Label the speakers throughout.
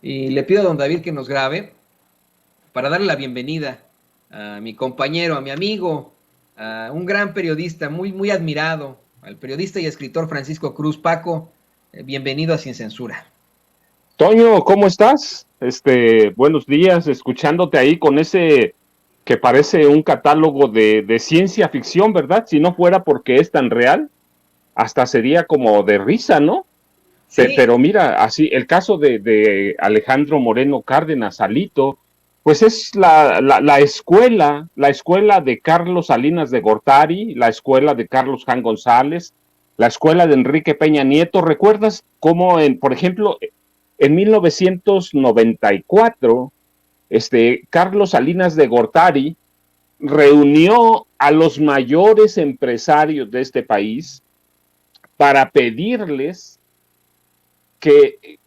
Speaker 1: y le pido a don David que nos grabe para darle la bienvenida a mi compañero, a mi amigo, a un gran periodista, muy admirado, al periodista y escritor Francisco Cruz. Paco, bienvenido a Sin Censura.
Speaker 2: Toño, ¿cómo estás? Buenos días, escuchándote ahí con ese que parece un catálogo de ciencia ficción, ¿verdad? Si no fuera porque es tan real, hasta sería como de risa, ¿no?
Speaker 1: Sí,
Speaker 2: Pero mira, así, el caso de Alejandro Moreno Cárdenas, Alito, pues es la escuela de Carlos Salinas de Gortari, la escuela de Carlos Jan González, la escuela de Enrique Peña Nieto. ¿Recuerdas cómo, por ejemplo, en 1994, Carlos Salinas de Gortari reunió a los mayores empresarios de este país para pedirles que,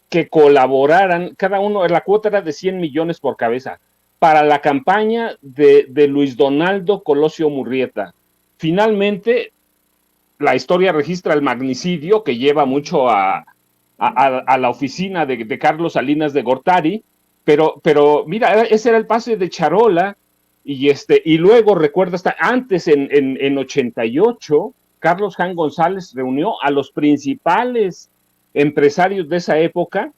Speaker 2: que colaboraran, cada uno, la cuota era de 100 millones por cabeza, para la campaña de Luis Donaldo Colosio Murrieta. Finalmente, la historia registra el magnicidio que lleva mucho a la oficina de Carlos Salinas de Gortari, pero mira, ese era el pase de charola, y luego recuerda, hasta antes en 88, Carlos Jan González reunió a los principales empresarios de esa época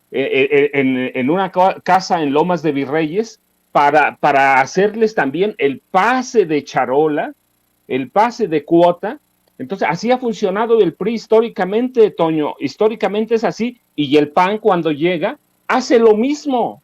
Speaker 2: en una casa en Lomas de Virreyes para hacerles también el pase de charola, el pase de cuota. Entonces, así ha funcionado el PRI históricamente, Toño. Históricamente es así. Y el PAN, cuando llega, hace lo mismo,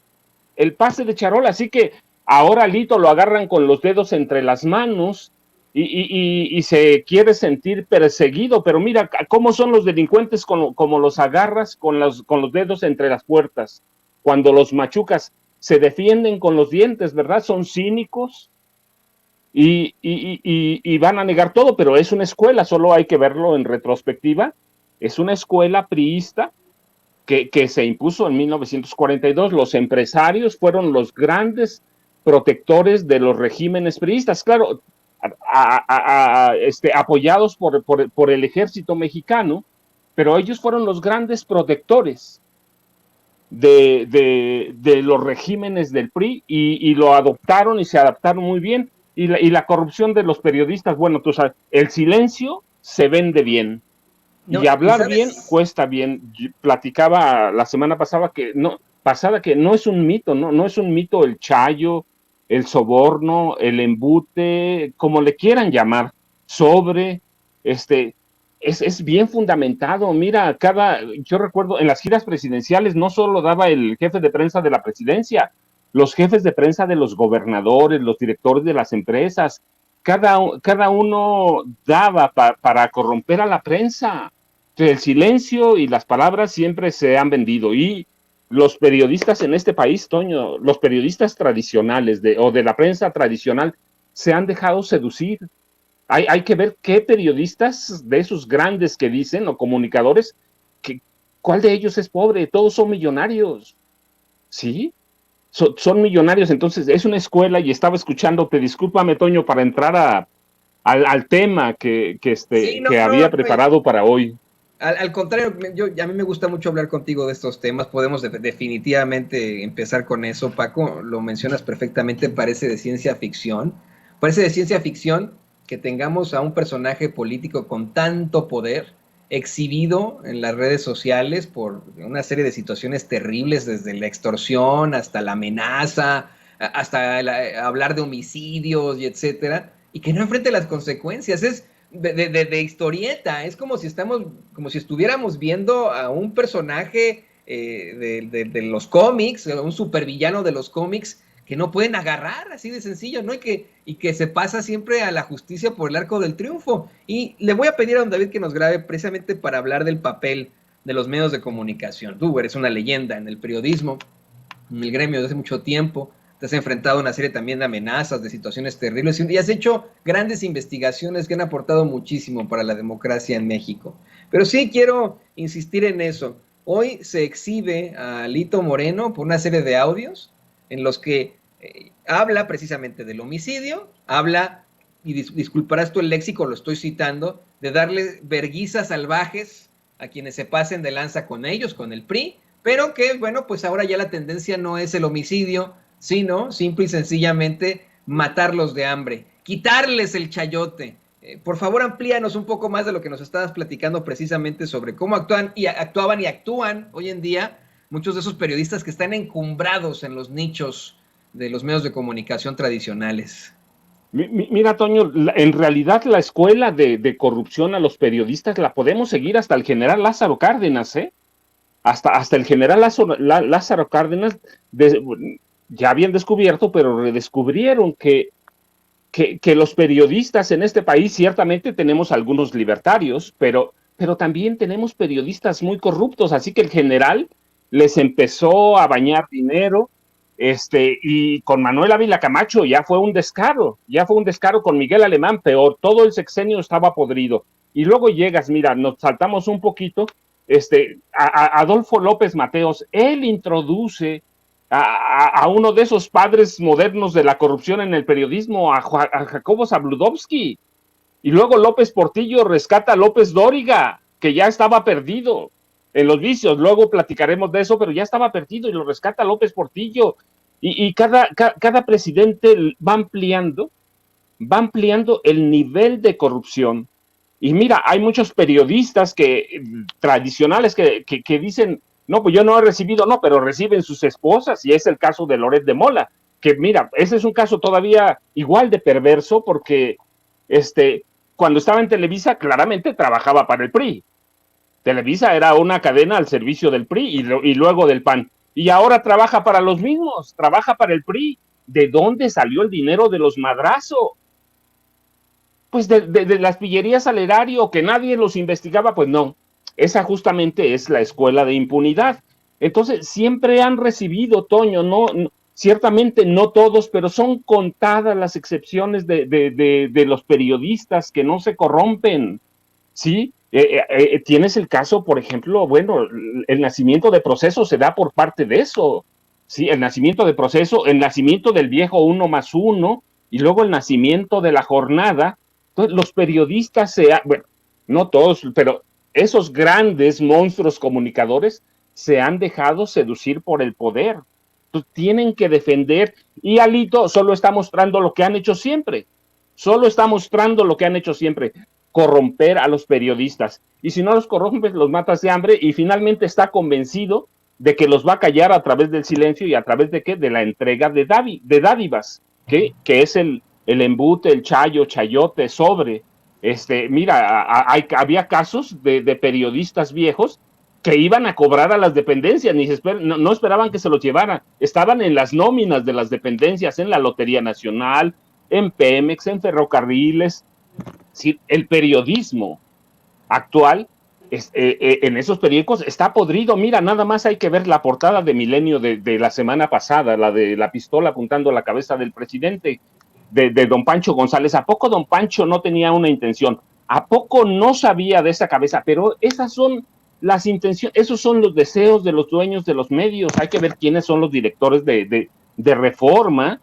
Speaker 2: el pase de charola. Así que ahora Lito lo agarran con los dedos entre las manos y se quiere sentir perseguido. Pero mira cómo son los delincuentes, como los agarras con los dedos entre las puertas. Cuando los machucas, se defienden con los dientes, ¿verdad? Son cínicos y van a negar todo, pero es una escuela, solo hay que verlo en retrospectiva. Es una escuela priista que se impuso en 1942. Los empresarios fueron los grandes protectores de los regímenes priistas, claro, apoyados por el ejército mexicano, pero ellos fueron los grandes protectores de los regímenes del PRI y lo adoptaron y se adaptaron muy bien. Y la corrupción de los periodistas, bueno, tú sabes, el silencio se vende bien.
Speaker 1: no,
Speaker 2: Y
Speaker 1: y
Speaker 2: hablar bien
Speaker 1: sabes,
Speaker 2: cuesta bien. Platicaba la semana pasada que no es un mito, no es un mito el chayo, el soborno, el embute, como le quieran llamar, sobre, este, es bien fundamentado. Mira, yo recuerdo en las giras presidenciales no solo daba el jefe de prensa de la presidencia, los jefes de prensa de los gobernadores, los directores de las empresas, cada uno daba para corromper a la prensa. El silencio y las palabras siempre se han vendido. Y los periodistas en este país, Toño, los periodistas tradicionales o de la prensa tradicional, se han dejado seducir. Hay que ver qué periodistas de esos grandes que dicen, o comunicadores, que, ¿cuál de ellos es pobre? Todos son millonarios. ¿Sí? Son millonarios. Entonces es una escuela y estaba escuchándote, discúlpame, Toño, para entrar al tema
Speaker 1: sí,
Speaker 2: que
Speaker 1: no,
Speaker 2: había preparado para hoy.
Speaker 1: al contrario, a mí me gusta mucho hablar contigo de estos temas. Podemos definitivamente empezar con eso, Paco. Lo mencionas perfectamente, parece de ciencia ficción. Parece de ciencia ficción que tengamos a un personaje político con tanto poder exhibido en las redes sociales por una serie de situaciones terribles, desde la extorsión hasta la amenaza, hasta hablar de homicidios y etcétera, y que no enfrente las consecuencias. Es de historieta. Es como si estuviéramos viendo a un personaje de los cómics, un supervillano de los cómics que no pueden agarrar, así de sencillo, ¿no? Y que se pasa siempre a la justicia por el arco del triunfo. Y le voy a pedir a don David que nos grabe precisamente para hablar del papel de los medios de comunicación. Tú eres una leyenda en el periodismo, en el gremio desde hace mucho tiempo, te has enfrentado a una serie también de amenazas, de situaciones terribles y has hecho grandes investigaciones que han aportado muchísimo para la democracia en México. Pero sí quiero insistir en eso. Hoy se exhibe a Lito Moreno por una serie de audios en los que habla precisamente del homicidio, habla, y disculparás tú el léxico, lo estoy citando, de darle verguizas salvajes a quienes se pasen de lanza con ellos, con el PRI, pero que, bueno, pues ahora ya la tendencia no es el homicidio, sino simple y sencillamente matarlos de hambre, quitarles el chayote. Por favor, amplíanos un poco más de lo que nos estabas platicando precisamente sobre cómo actuaban y actúan hoy en día muchos de esos periodistas que están encumbrados en los nichos de los medios de comunicación tradicionales.
Speaker 2: Mira, Toño, en realidad la escuela de corrupción a los periodistas la podemos seguir hasta el general Lázaro Cárdenas, ¿eh? Hasta el general Lázaro Cárdenas ya habían descubierto, pero redescubrieron que los periodistas en este país, ciertamente tenemos algunos libertarios, pero también tenemos periodistas muy corruptos, así que el general les empezó a bañar dinero, y con Manuel Ávila Camacho ya fue un descaro con Miguel Alemán, peor, todo el sexenio estaba podrido. Y luego llegas, mira, nos saltamos un poquito, a Adolfo López Mateos, él introduce a uno de esos padres modernos de la corrupción en el periodismo, a Jacobo Zabludovsky. Y luego López Portillo rescata a López Dóriga, que ya estaba perdido en los vicios. Luego platicaremos de eso, pero ya estaba perdido y lo rescata López Portillo. Y cada presidente va ampliando el nivel de corrupción. Y mira, hay muchos periodistas tradicionales que dicen, no, pues yo no he recibido, no, pero reciben sus esposas, y es el caso de Loret de Mola, que mira, ese es un caso todavía igual de perverso, porque cuando estaba en Televisa claramente trabajaba para el PRI. Televisa era una cadena al servicio del PRI y luego del PAN. Y ahora trabaja para los mismos, trabaja para el PRI. ¿De dónde salió el dinero de los madrazos? Pues de las pillerías al erario, que nadie los investigaba, pues no. Esa justamente es la escuela de impunidad. Entonces, siempre han recibido, Toño, ciertamente no todos, pero son contadas las excepciones de los periodistas que no se corrompen, ¿sí? Tienes el caso, por ejemplo, bueno, el nacimiento de Proceso se da por parte de eso, ¿sí? El nacimiento de Proceso, el nacimiento del viejo 1+1, y luego el nacimiento de La Jornada. Entonces, los periodistas bueno, no todos, pero esos grandes monstruos comunicadores se han dejado seducir por el poder. Entonces, tienen que defender, y Alito solo está mostrando lo que han hecho siempre. Corromper a los periodistas. Y si no los corrompes, los matas de hambre, y finalmente está convencido de que los va a callar a través del silencio y a través de ¿qué? De la entrega de dádivas, que es el embute, el chayote, sobre. Mira, había casos de periodistas viejos que iban a cobrar a las dependencias, no esperaban que se los llevaran, estaban en las nóminas de las dependencias, en la Lotería Nacional, en Pemex, en Ferrocarriles. Sí, el periodismo actual en esos periódicos está podrido. Mira, nada más hay que ver la portada de Milenio de la semana pasada, la de la pistola apuntando a la cabeza del presidente, de don Pancho González. ¿A poco don Pancho no tenía una intención? ¿A poco no sabía de esa cabeza? Pero esas son las intenciones, esos son los deseos de los dueños de los medios. Hay que ver quiénes son los directores de Reforma,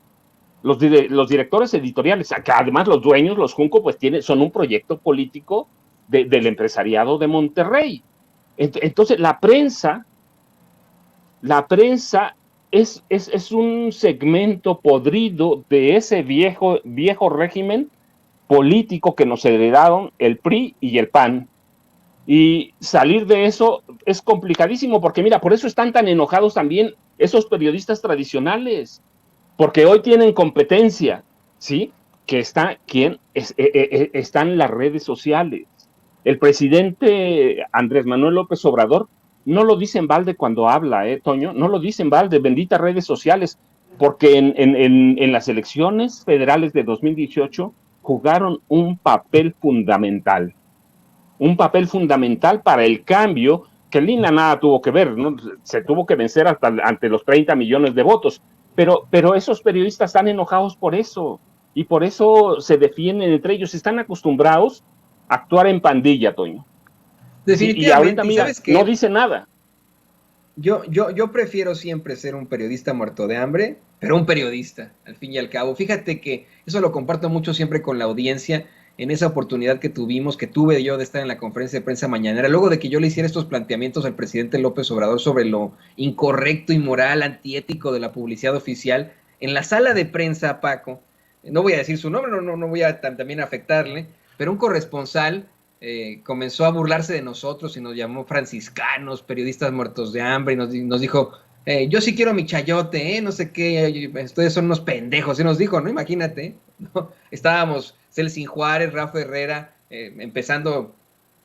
Speaker 2: los directores editoriales, que además los dueños, los Junco, pues son un proyecto político del empresariado de Monterrey. Entonces, la prensa es un segmento podrido de ese viejo régimen político que nos heredaron el PRI y el PAN. Y salir de eso es complicadísimo, porque mira, por eso están tan enojados también esos periodistas tradicionales, porque hoy tienen competencia, ¿sí? Que están en las redes sociales. El presidente Andrés Manuel López Obrador no lo dice en balde cuando habla, Toño, no lo dice en balde, benditas redes sociales, porque en las elecciones federales de 2018 jugaron un papel fundamental para el cambio, que Lina nada tuvo que ver, ¿no? Se tuvo que vencer ante los 30 millones de votos, pero esos periodistas están enojados por eso, y por eso se defienden entre ellos, están acostumbrados a actuar en pandilla, Toño.
Speaker 1: Definitivamente,
Speaker 2: y ahorita, mira,
Speaker 1: ¿sabes qué?
Speaker 2: No dice nada.
Speaker 1: Yo prefiero siempre ser un periodista muerto de hambre, pero un periodista, al fin y al cabo. Fíjate que eso lo comparto mucho siempre con la audiencia. en esa oportunidad que tuve yo de estar en la conferencia de prensa mañanera, luego de que yo le hiciera estos planteamientos al presidente López Obrador sobre lo incorrecto, inmoral, antiético de la publicidad oficial, en la sala de prensa, Paco, no voy a decir su nombre, no voy a también afectarle, pero un corresponsal comenzó a burlarse de nosotros y nos llamó franciscanos, periodistas muertos de hambre, y nos dijo, yo sí quiero mi chayote, no sé qué, ustedes son unos pendejos, y nos dijo, ¿no? Imagínate, ¿no? Estábamos Celsin Juárez, Rafa Herrera, empezando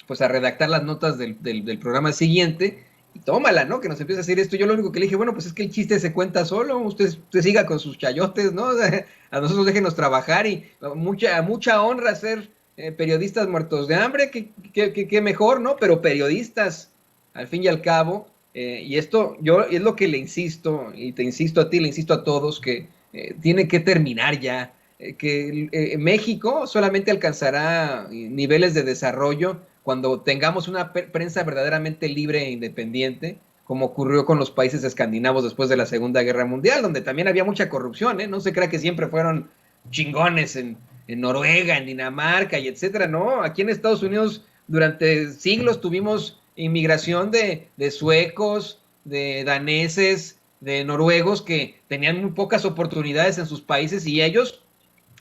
Speaker 1: pues a redactar las notas del programa siguiente, y tómala, ¿no? Que nos empieza a decir esto. Yo lo único que le dije, bueno, pues es que el chiste se cuenta solo, usted siga con sus chayotes, ¿no? O sea, a nosotros déjenos trabajar y mucha honra ser periodistas muertos de hambre, que mejor, ¿no? Pero periodistas, al fin y al cabo, y esto yo es lo que le insisto, y te insisto a ti, le insisto a todos, que tiene que terminar ya, que México solamente alcanzará niveles de desarrollo cuando tengamos una prensa verdaderamente libre e independiente, como ocurrió con los países escandinavos después de la Segunda Guerra Mundial, donde también había mucha corrupción, ¿eh? No se crea que siempre fueron chingones en Noruega, en Dinamarca y etcétera, no, aquí en Estados Unidos durante siglos tuvimos inmigración de suecos, de daneses, de noruegos que tenían muy pocas oportunidades en sus países y ellos,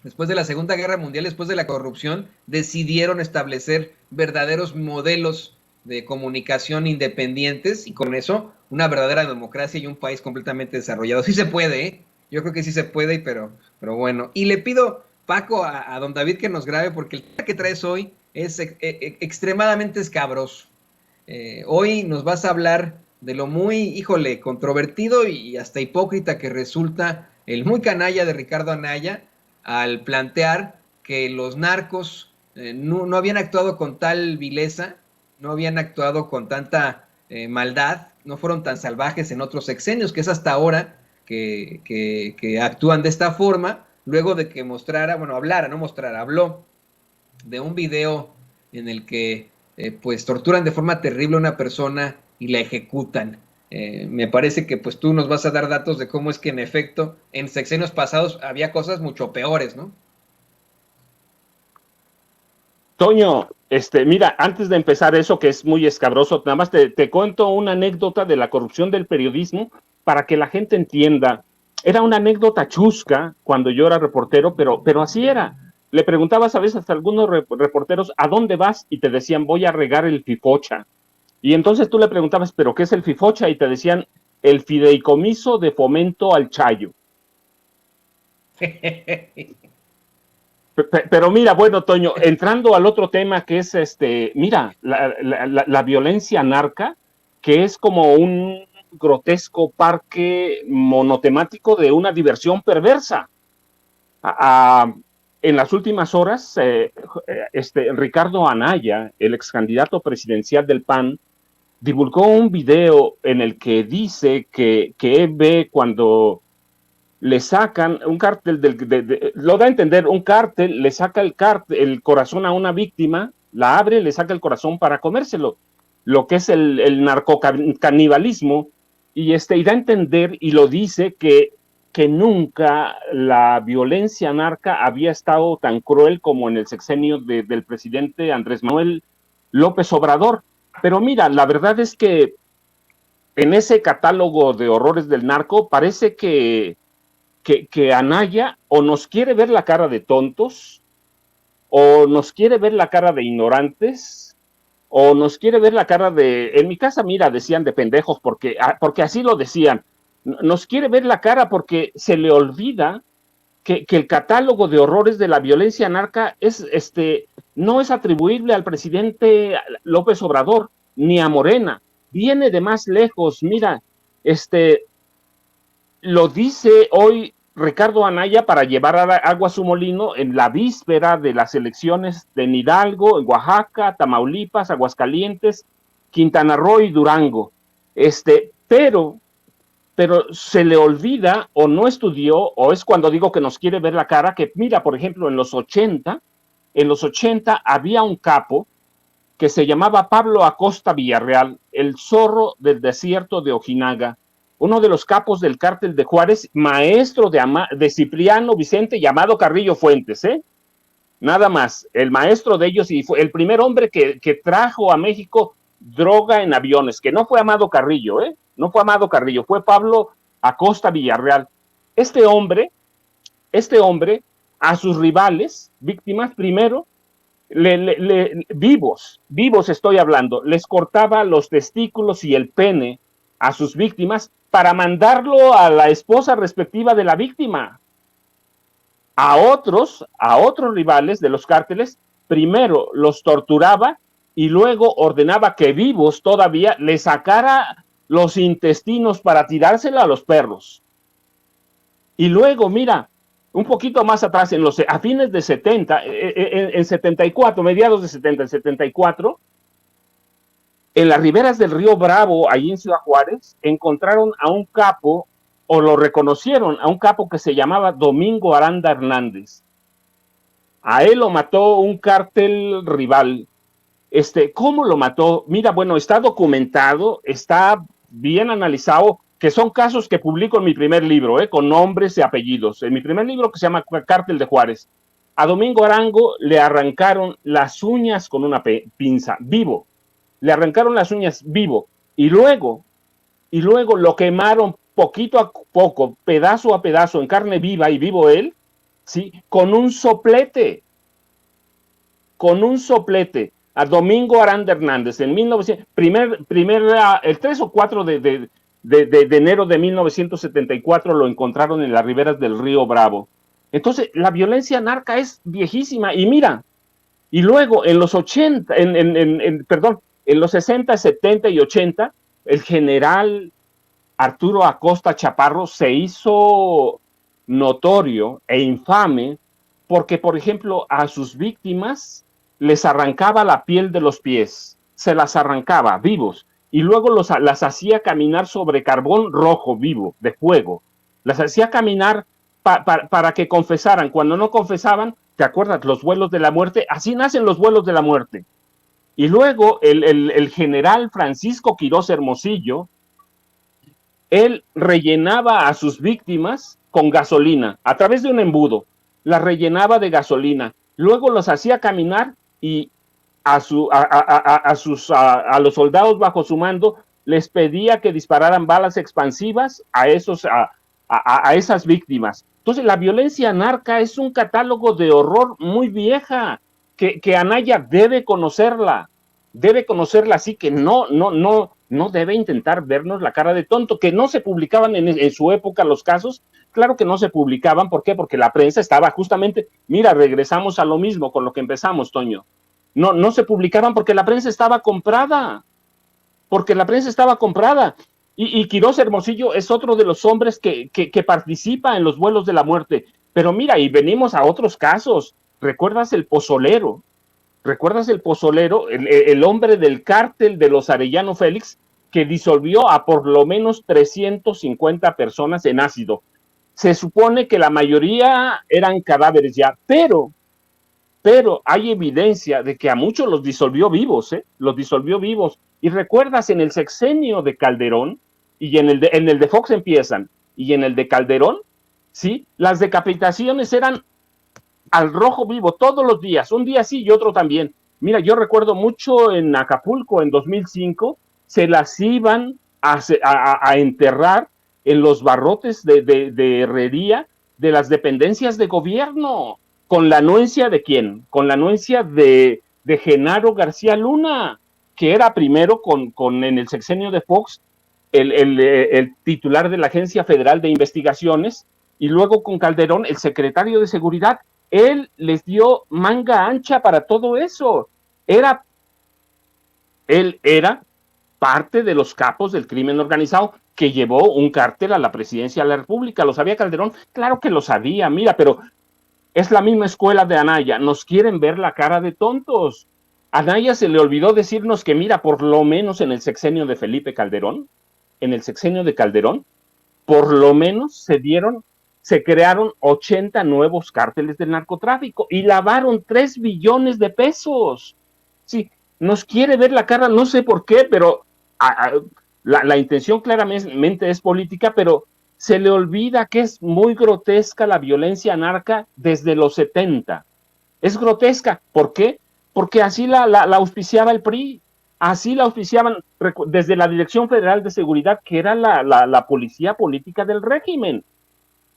Speaker 1: después de la Segunda Guerra Mundial, después de la corrupción, decidieron establecer verdaderos modelos de comunicación independientes y con eso una verdadera democracia y un país completamente desarrollado. Sí se puede, ¿eh? Yo creo que sí se puede, pero bueno. Y le pido, Paco, a don David que nos grabe porque el tema que traes hoy es extremadamente escabroso. Hoy nos vas a hablar de lo muy, híjole, controvertido y hasta hipócrita que resulta el muy canalla de Ricardo Anaya al plantear que los narcos no habían actuado con tal vileza, no habían actuado con tanta maldad, no fueron tan salvajes en otros sexenios, que es hasta ahora que actúan de esta forma, luego de que habló de un video en el que pues torturan de forma terrible a una persona y la ejecutan. Me parece que pues tú nos vas a dar datos de cómo es que en efecto en sexenios pasados había cosas mucho peores, ¿no?
Speaker 2: Toño, mira, antes de empezar eso que es muy escabroso, nada más te cuento una anécdota de la corrupción del periodismo para que la gente entienda. Era una anécdota chusca cuando yo era reportero, pero así era. Le preguntabas a veces a algunos reporteros, ¿a dónde vas? Y te decían, voy a regar el fifocha. Y entonces tú le preguntabas, ¿pero qué es el fifocha? Y te decían, el fideicomiso de fomento al chayo. Pero mira, bueno, Toño, entrando al otro tema que es mira, la violencia narca, que es como un grotesco parque monotemático de una diversión perversa. En las últimas horas, Ricardo Anaya, el ex candidato presidencial del PAN, divulgó un video en el que dice que él ve cuando le sacan un cártel, lo da a entender, un cártel le saca el corazón a una víctima, la abre, le saca el corazón para comérselo, lo que es el narcocanibalismo, y da a entender y lo dice que nunca la violencia narca había estado tan cruel como en el sexenio del presidente Andrés Manuel López Obrador. Pero mira, la verdad es que en ese catálogo de horrores del narco parece que Anaya o nos quiere ver la cara de tontos, o nos quiere ver la cara de ignorantes, o nos quiere ver la cara de, en mi casa, mira, decían de pendejos, porque así lo decían, nos quiere ver la cara porque se le olvida que el catálogo de horrores de la violencia narca no es atribuible al presidente López Obrador, ni a Morena, viene de más lejos. Mira, lo dice hoy Ricardo Anaya para llevar agua a su molino en la víspera de las elecciones de Hidalgo, en Oaxaca, Tamaulipas, Aguascalientes, Quintana Roo y Durango. Pero se le olvida o no estudió, o es cuando digo que nos quiere ver la cara, que mira, por ejemplo, en los 80 había un capo que se llamaba Pablo Acosta Villarreal, el zorro del desierto de Ojinaga, uno de los capos del cártel de Juárez, maestro de Cipriano Vicente, llamado Carrillo Fuentes, nada más, el maestro de ellos, y fue el primer hombre que trajo a México droga en aviones, que no fue Amado Carrillo, no fue Amado Carrillo, fue Pablo Acosta Villarreal. Este hombre, a sus rivales, víctimas, primero, vivos estoy hablando, les cortaba los testículos y el pene a sus víctimas para mandarlo a la esposa respectiva de la víctima. A otros rivales de los cárteles, primero los torturaba y luego ordenaba que vivos todavía le sacara los intestinos para tirársela a los perros. Y luego, mira, un poquito más atrás, a fines de 70, en 74, mediados de 70, en 74, en las riberas del río Bravo, allí en Ciudad Juárez, encontraron a un capo, o lo reconocieron, a un capo que se llamaba Domingo Aranda Hernández. A él lo mató un cártel rival. ¿Cómo lo mató? Mira, bueno, está documentado, está bien analizado, que son casos que publico en mi primer libro, con nombres y apellidos. En mi primer libro, que se llama Cártel de Juárez. A Domingo Arango le arrancaron las uñas con una pinza, vivo. Le arrancaron las uñas vivo. Y luego lo quemaron poquito a poco, pedazo a pedazo, en carne viva, y vivo él, ¿sí? Con un soplete. A Domingo Aranda Hernández, en 1900, el 3 o 4 de enero de 1974 lo encontraron en las riberas del río Bravo. Entonces, la violencia narca es viejísima, y mira, y luego en los 80, en los 60, 70 y 80, el general Arturo Acosta Chaparro se hizo notorio e infame porque, por ejemplo, a sus víctimas les arrancaba la piel de los pies, se las arrancaba vivos, y luego las hacía caminar sobre carbón rojo vivo, de fuego. Las hacía caminar para que confesaran. Cuando no confesaban, ¿te acuerdas? Los vuelos de la muerte, así nacen los vuelos de la muerte. Y luego el general Francisco Quirós Hermosillo, él rellenaba a sus víctimas con gasolina, a través de un embudo, las rellenaba de gasolina, luego los hacía caminar y a los soldados bajo su mando les pedía que dispararan balas expansivas a esas víctimas. Entonces, la violencia narca es un catálogo de horror muy vieja, que Anaya debe conocerla, así que no debe intentar vernos la cara de tonto. Que no se publicaban en su época los casos, claro que no se publicaban. ¿Por qué? Porque la prensa estaba justamente, mira, regresamos a lo mismo con lo que empezamos, Toño. No se publicaban porque la prensa estaba comprada, y Quirós Hermosillo es otro de los hombres que participa en los vuelos de la muerte. Pero mira, y venimos a otros casos. ¿Recuerdas el pozolero? El hombre del cártel de los Arellano Félix, que disolvió a por lo menos 350 personas en ácido? Se supone que la mayoría eran cadáveres ya, pero hay evidencia de que a muchos los disolvió vivos, Y recuerdas, en el sexenio de Calderón, y en el de Fox empiezan, y en el de Calderón, ¿sí? Las decapitaciones eran al rojo vivo todos los días, un día sí y otro también. Mira, yo recuerdo mucho en Acapulco en 2005, se las iban a enterrar en los barrotes de herrería de las dependencias de gobierno. ¿Con la anuencia de quién? Con la anuencia de Genaro García Luna, que era primero en el sexenio de Fox el titular de la Agencia Federal de Investigaciones, y luego con Calderón el secretario de Seguridad. Él les dio manga ancha para todo eso. Él era parte de los capos del crimen organizado que llevó un cártel a la presidencia de la República. ¿Lo sabía Calderón? Claro que lo sabía, mira, pero es la misma escuela de Anaya. Nos quieren ver la cara de tontos. A Anaya se le olvidó decirnos que, mira, por lo menos en el sexenio de Felipe Calderón, por lo menos se crearon 80 nuevos cárteles del narcotráfico y lavaron 3 billones de pesos. Sí, nos quiere ver la cara, no sé por qué, pero la intención claramente es política, pero se le olvida que es muy grotesca la violencia narca desde los 70. Es grotesca. ¿Por qué? Porque así la auspiciaba el PRI, así la auspiciaban desde la Dirección Federal de Seguridad, que era la policía política del régimen.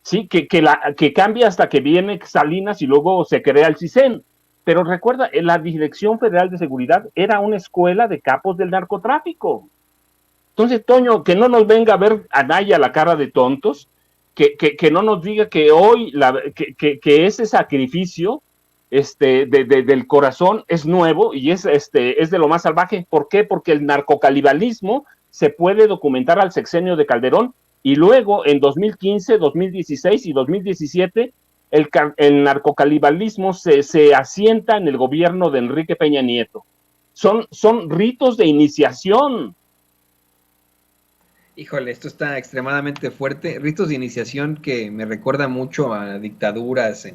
Speaker 2: Sí, que cambia hasta que viene Salinas y luego se crea el CISEN. Pero recuerda, la Dirección Federal de Seguridad era una escuela de capos del narcotráfico. Entonces, Toño, que no nos venga a ver a Naya la cara de tontos, que no nos diga que hoy que ese sacrificio del corazón es nuevo y es de lo más salvaje. ¿Por qué? Porque el narcocanibalismo se puede documentar al sexenio de Calderón y luego en 2015, 2016 y 2017 el narcocanibalismo se asienta en el gobierno de Enrique Peña Nieto. Son ritos de iniciación.
Speaker 1: Híjole, esto está extremadamente fuerte. Ritos de iniciación que me recuerda mucho a dictaduras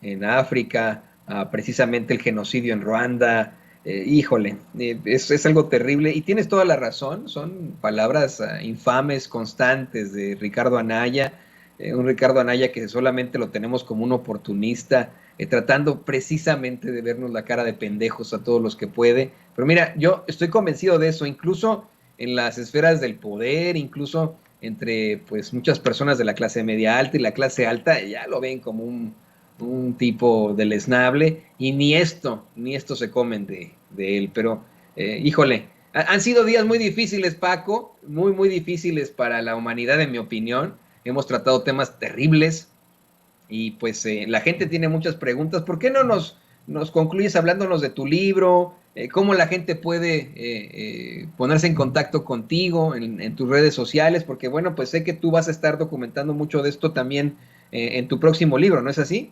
Speaker 1: en África, a precisamente el genocidio en Ruanda. Es algo terrible. Y tienes toda la razón, son palabras infames, constantes de Ricardo Anaya. Un Ricardo Anaya que solamente lo tenemos como un oportunista, tratando precisamente de vernos la cara de pendejos a todos los que puede. Pero mira, yo estoy convencido de eso, incluso en las esferas del poder, incluso entre pues muchas personas de la clase media alta y la clase alta, ya lo ven como un tipo deleznable y ni esto se comen de él. Pero, híjole, han sido días muy difíciles, Paco, muy, muy difíciles para la humanidad, en mi opinión. Hemos tratado temas terribles y pues la gente tiene muchas preguntas. ¿Por qué no nos concluyes hablándonos de tu libro? ¿Cómo la gente puede ponerse en contacto contigo en tus redes sociales? Porque bueno, pues sé que tú vas a estar documentando mucho de esto también en tu próximo libro, ¿no es así?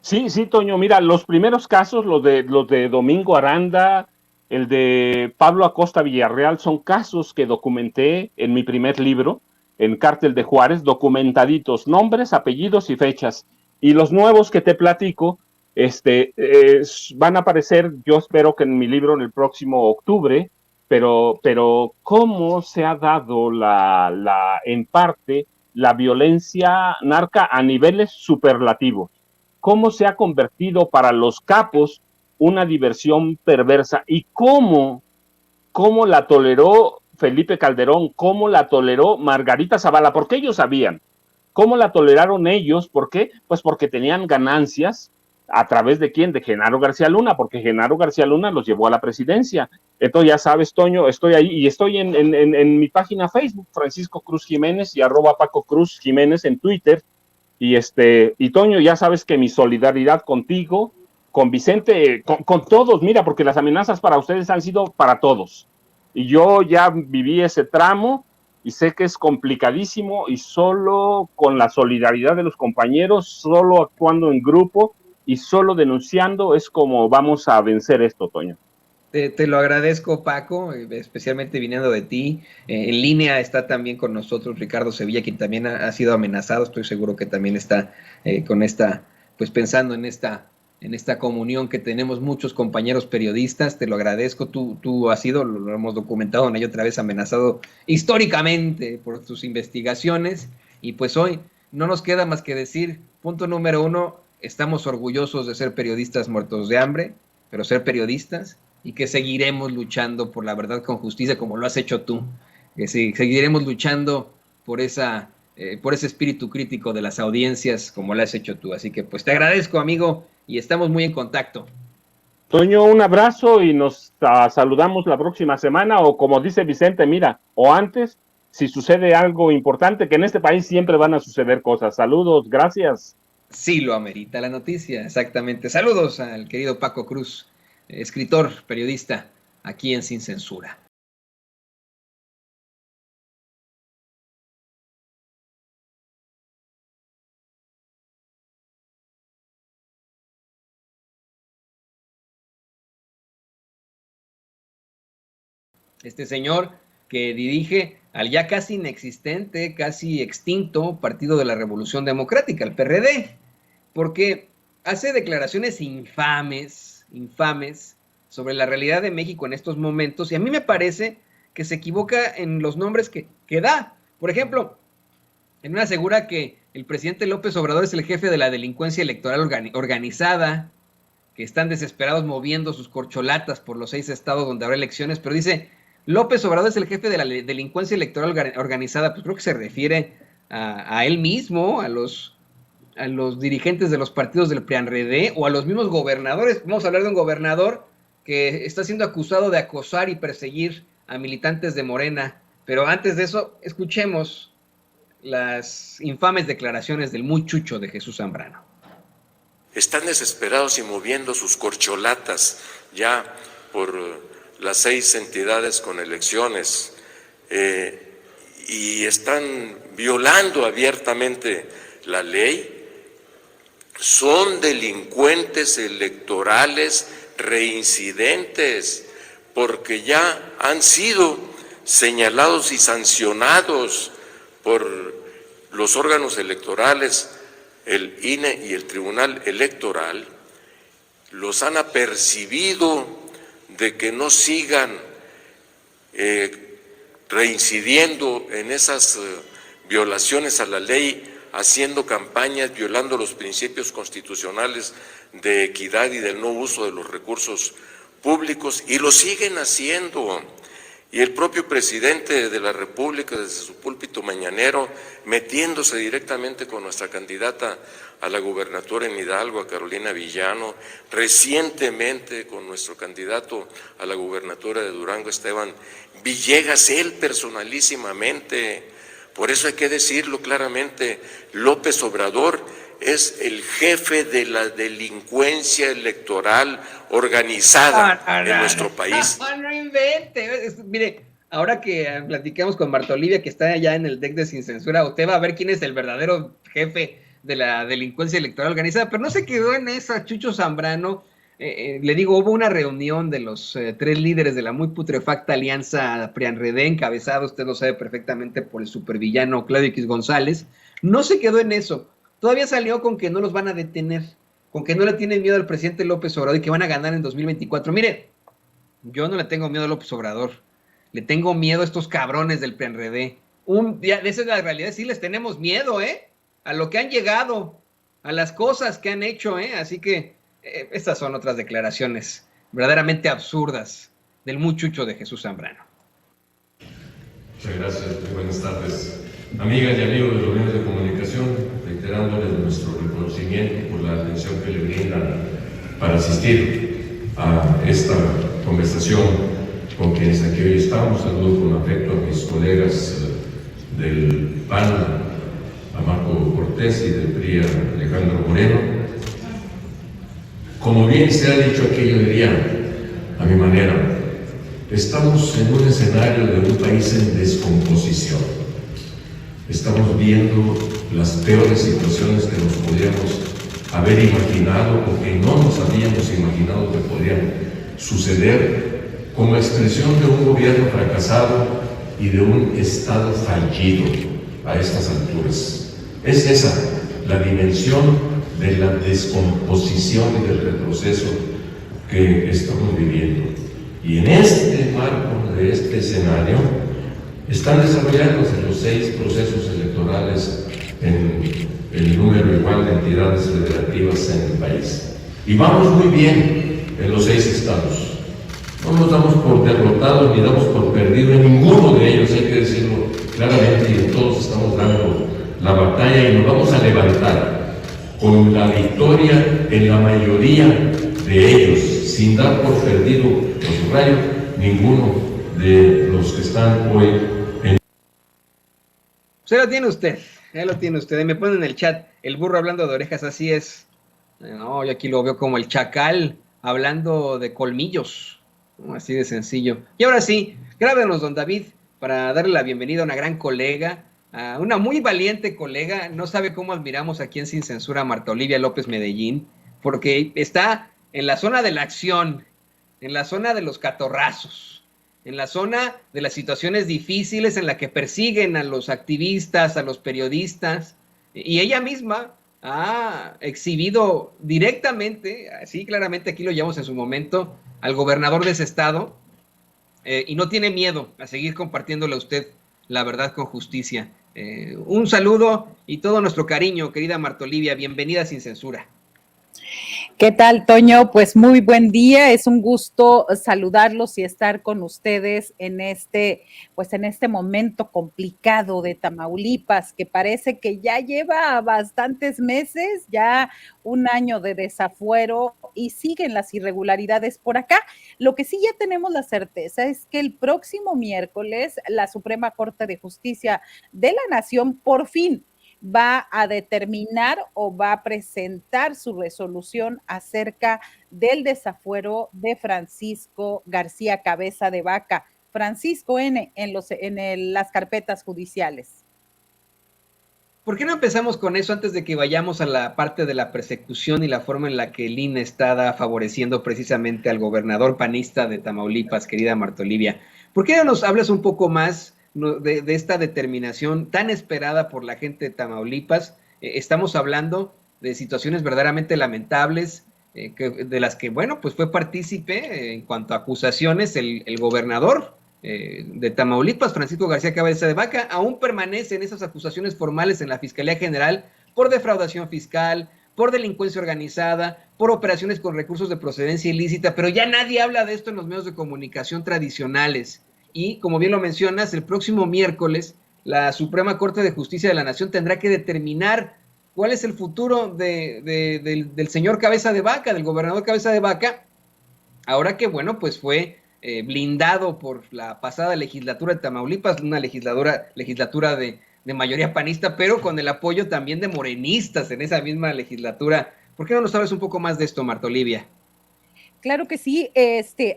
Speaker 2: Sí, sí, Toño, mira, los primeros casos, los de Domingo Aranda, el de Pablo Acosta Villarreal, son casos que documenté en mi primer libro, en Cártel de Juárez, documentaditos, nombres, apellidos y fechas. Y los nuevos que te platico, van a aparecer, yo espero que en mi libro en el próximo octubre, pero cómo se ha dado en parte, la violencia narca a niveles superlativos, cómo se ha convertido para los capos una diversión perversa y cómo la toleró Felipe Calderón, cómo la toleró Margarita Zavala, porque ellos sabían. ¿Cómo la toleraron ellos? ¿Por qué? Pues porque tenían ganancias. ¿A través de quién? De Genaro García Luna, porque Genaro García Luna los llevó a la presidencia. Entonces ya sabes, Toño, estoy ahí y estoy en mi página Facebook, Francisco Cruz Jiménez y @Paco Cruz Jiménez en Twitter. Y Toño, ya sabes que mi solidaridad contigo, con Vicente, con todos, mira, porque las amenazas para ustedes han sido para todos. Y yo ya viví ese tramo y sé que es complicadísimo y solo con la solidaridad de los compañeros, solo actuando en grupo y solo denunciando es como vamos a vencer esto, Toño.
Speaker 1: Te lo agradezco, Paco, especialmente viniendo de ti. En línea está también con nosotros Ricardo Sevilla, quien también ha sido amenazado. Estoy seguro que también está con esta, pues pensando en esta comunión que tenemos muchos compañeros periodistas. Te lo agradezco. Tú has sido, lo hemos documentado una y otra vez, amenazado históricamente por tus investigaciones. Y pues hoy no nos queda más que decir, punto número uno, estamos orgullosos de ser periodistas muertos de hambre, pero ser periodistas, y que seguiremos luchando por la verdad con justicia como lo has hecho tú, que seguiremos luchando por por ese espíritu crítico de las audiencias como lo has hecho tú. Así que pues te agradezco, amigo, y estamos muy en contacto.
Speaker 2: Toño, un abrazo y nos saludamos la próxima semana o como dice Vicente, mira, o antes, si sucede algo importante, que en este país siempre van a suceder cosas. Saludos, gracias.
Speaker 1: Sí lo amerita la noticia, exactamente. Saludos al querido Paco Cruz, escritor, periodista, aquí en Sin Censura. Este señor que dirige al ya casi inexistente, casi extinto Partido de la Revolución Democrática, el PRD, porque hace declaraciones infames, infames, sobre la realidad de México en estos momentos, y a mí me parece que se equivoca en los nombres que da. Por ejemplo, en una asegura que el presidente López Obrador es el jefe de la delincuencia electoral organizada, que están desesperados moviendo sus corcholatas por los 6 estados donde habrá elecciones, pero dice, López Obrador es el jefe de la delincuencia electoral organizada. Pues creo que se refiere a él mismo, a los dirigentes de los partidos del PRIAN-RD o a los mismos gobernadores. Vamos a hablar de un gobernador que está siendo acusado de acosar y perseguir a militantes de Morena. Pero antes de eso, escuchemos las infames declaraciones del muy chucho de Jesús Zambrano.
Speaker 3: Están desesperados y moviendo sus corcholatas ya por las 6 entidades con elecciones y están violando abiertamente la ley. Son delincuentes electorales reincidentes porque ya han sido señalados y sancionados por los órganos electorales, el INE y el Tribunal Electoral. Los han apercibido de que no sigan reincidiendo en esas violaciones a la ley, haciendo campañas, violando los principios constitucionales de equidad y del no uso de los recursos públicos, y lo siguen haciendo. Y el propio presidente de la República, desde su púlpito mañanero, metiéndose directamente con nuestra candidata a la gubernatura en Hidalgo, a Carolina Villano, recientemente con nuestro candidato a la gubernatura de Durango, Esteban Villegas, él personalísimamente. Por eso hay que decirlo claramente, López Obrador es el jefe de la delincuencia electoral organizada en nuestro país.
Speaker 1: No invente. Mire, ahora que platicamos con Marta Olivia, que está allá en el deck de Sin Censura, usted va a ver quién es el verdadero jefe de la delincuencia electoral organizada, pero no se quedó en esa. Chucho Zambrano, le digo, hubo una reunión de los 3 líderes de la muy putrefacta alianza PRIAN-RD, encabezado, usted lo sabe perfectamente, por el supervillano Claudio X González. No se quedó en eso. Todavía salió con que no los van a detener, con que no le tienen miedo al presidente López Obrador y que van a ganar en 2024. Mire, yo no le tengo miedo a López Obrador, le tengo miedo a estos cabrones del PRD. Esa es la realidad, sí les tenemos miedo, a lo que han llegado, a las cosas que han hecho, así que estas son otras declaraciones verdaderamente absurdas del muchucho de Jesús Zambrano.
Speaker 4: Muchas gracias, muy buenas tardes. Amigas y amigos de los medios de comunicación, reiterándoles nuestro reconocimiento por la atención que le brindan para asistir a esta conversación con quienes aquí hoy estamos. Saludo con afecto a mis colegas del PAN, a Marco Cortés, y del PRI, a Alejandro Moreno. Como bien se ha dicho aquí, yo diría, a mi manera, estamos en un escenario de un país en descomposición. Estamos viendo las peores situaciones que nos podríamos haber imaginado o que no nos habíamos imaginado que podrían suceder, como expresión de un gobierno fracasado y de un Estado fallido a estas alturas. Es esa la dimensión de la descomposición y del retroceso que estamos viviendo. Y en este marco de este escenario están desarrollándose los 6 procesos electorales en el número igual de entidades federativas en el país. Y vamos muy bien en los 6 estados. No nos damos por derrotados ni damos por perdido en ninguno de ellos, hay que decirlo claramente, y todos estamos dando la batalla y nos vamos a levantar con la victoria en la mayoría de ellos, sin dar por perdido, por subrayo, ninguno de los que están hoy en...
Speaker 1: Ya lo tiene usted, me pone en el chat, el burro hablando de orejas, así es. No, yo aquí lo veo como el chacal hablando de colmillos, así de sencillo. Y ahora sí, grábenos, don David, para darle la bienvenida a una gran colega, a una muy valiente colega. No sabe cómo admiramos aquí en Sin Censura a Marta Olivia López Medellín, porque está en la zona de la acción, en la zona de los catorrazos, en la zona de las situaciones difíciles en la que persiguen a los activistas, a los periodistas, y ella misma ha exhibido directamente, así claramente aquí lo llamamos en su momento, al gobernador de ese estado, y no tiene miedo a seguir compartiéndole a usted la verdad con justicia. Un saludo y todo nuestro cariño, querida Marta Olivia, bienvenida a Sin Censura.
Speaker 5: ¿Qué tal, Toño? Pues muy buen día, es un gusto saludarlos y estar con ustedes pues en este momento complicado de Tamaulipas, que parece que ya lleva bastantes meses, ya un año de desafuero y siguen las irregularidades por acá. Lo que sí ya tenemos la certeza es que el próximo miércoles la Suprema Corte de Justicia de la Nación por fin va a determinar o va a presentar su resolución acerca del desafuero de Francisco García Cabeza de Vaca, Francisco N., las carpetas judiciales.
Speaker 1: ¿Por qué no empezamos con eso antes de que vayamos a la parte de la persecución y la forma en la que el INE está favoreciendo precisamente al gobernador panista de Tamaulipas, querida Marta Olivia? ¿Por qué no nos hablas un poco más de esta determinación tan esperada por la gente de Tamaulipas? Estamos hablando de situaciones verdaderamente lamentables, de las que, bueno, pues fue partícipe en cuanto a acusaciones el gobernador de Tamaulipas, Francisco García Cabeza de Vaca. Aún permanecen esas acusaciones formales en la Fiscalía General por defraudación fiscal, por delincuencia organizada, por operaciones con recursos de procedencia ilícita, pero ya nadie habla de esto en los medios de comunicación tradicionales. Y, como bien lo mencionas, el próximo miércoles la Suprema Corte de Justicia de la Nación tendrá que determinar cuál es el futuro del señor Cabeza de Vaca, del gobernador Cabeza de Vaca, ahora que, bueno, pues fue blindado por la pasada legislatura de Tamaulipas, una legislatura de mayoría panista, pero con el apoyo también de morenistas en esa misma legislatura. ¿Por qué no nos sabes un poco más de esto, Marta Olivia?
Speaker 5: Claro que sí.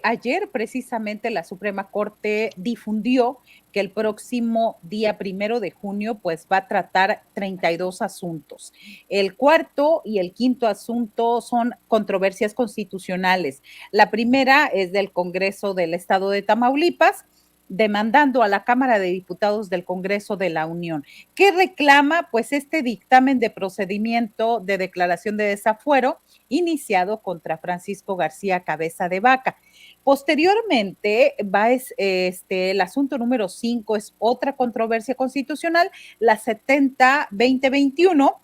Speaker 5: Ayer precisamente la Suprema Corte difundió que el próximo día 1 de junio pues va a tratar 32 asuntos. El cuarto y el quinto asunto son controversias constitucionales. La primera es del Congreso del Estado de Tamaulipas, demandando a la Cámara de Diputados del Congreso de la Unión. ¿Qué reclama? Pues este dictamen de procedimiento de declaración de desafuero iniciado contra Francisco García Cabeza de Vaca. Posteriormente va el asunto número 5, es otra controversia constitucional, la 70-2021,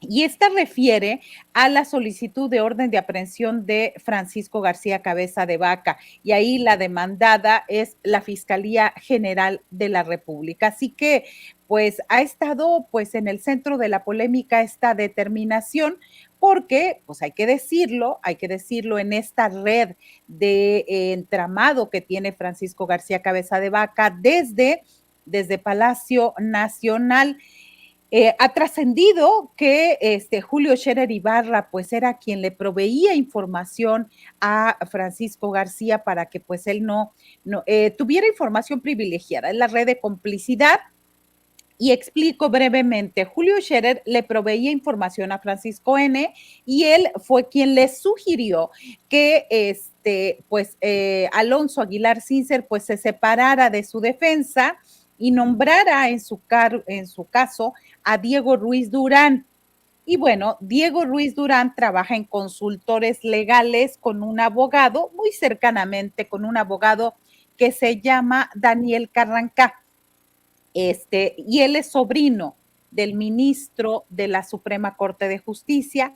Speaker 5: y esta refiere a la solicitud de orden de aprehensión de Francisco García Cabeza de Vaca, y ahí la demandada es la Fiscalía General de la República. Así que, pues, ha estado pues en el centro de la polémica esta determinación, porque, pues hay que decirlo en esta red de entramado que tiene Francisco García Cabeza de Vaca desde Palacio Nacional. Ha trascendido que Julio Scherer Ibarra pues era quien le proveía información a Francisco García para que pues él no tuviera información privilegiada. Es la red de complicidad. Y explico brevemente, Julio Scherer le proveía información a Francisco N. y él fue quien le sugirió que Alonso Aguilar Sincer pues se separara de su defensa y nombrara en su caso a Diego Ruiz Durán. Y bueno, Diego Ruiz Durán trabaja en consultores legales con un abogado, muy cercanamente con un abogado que se llama Daniel Carrancá. Y él es sobrino del ministro de la Suprema Corte de Justicia,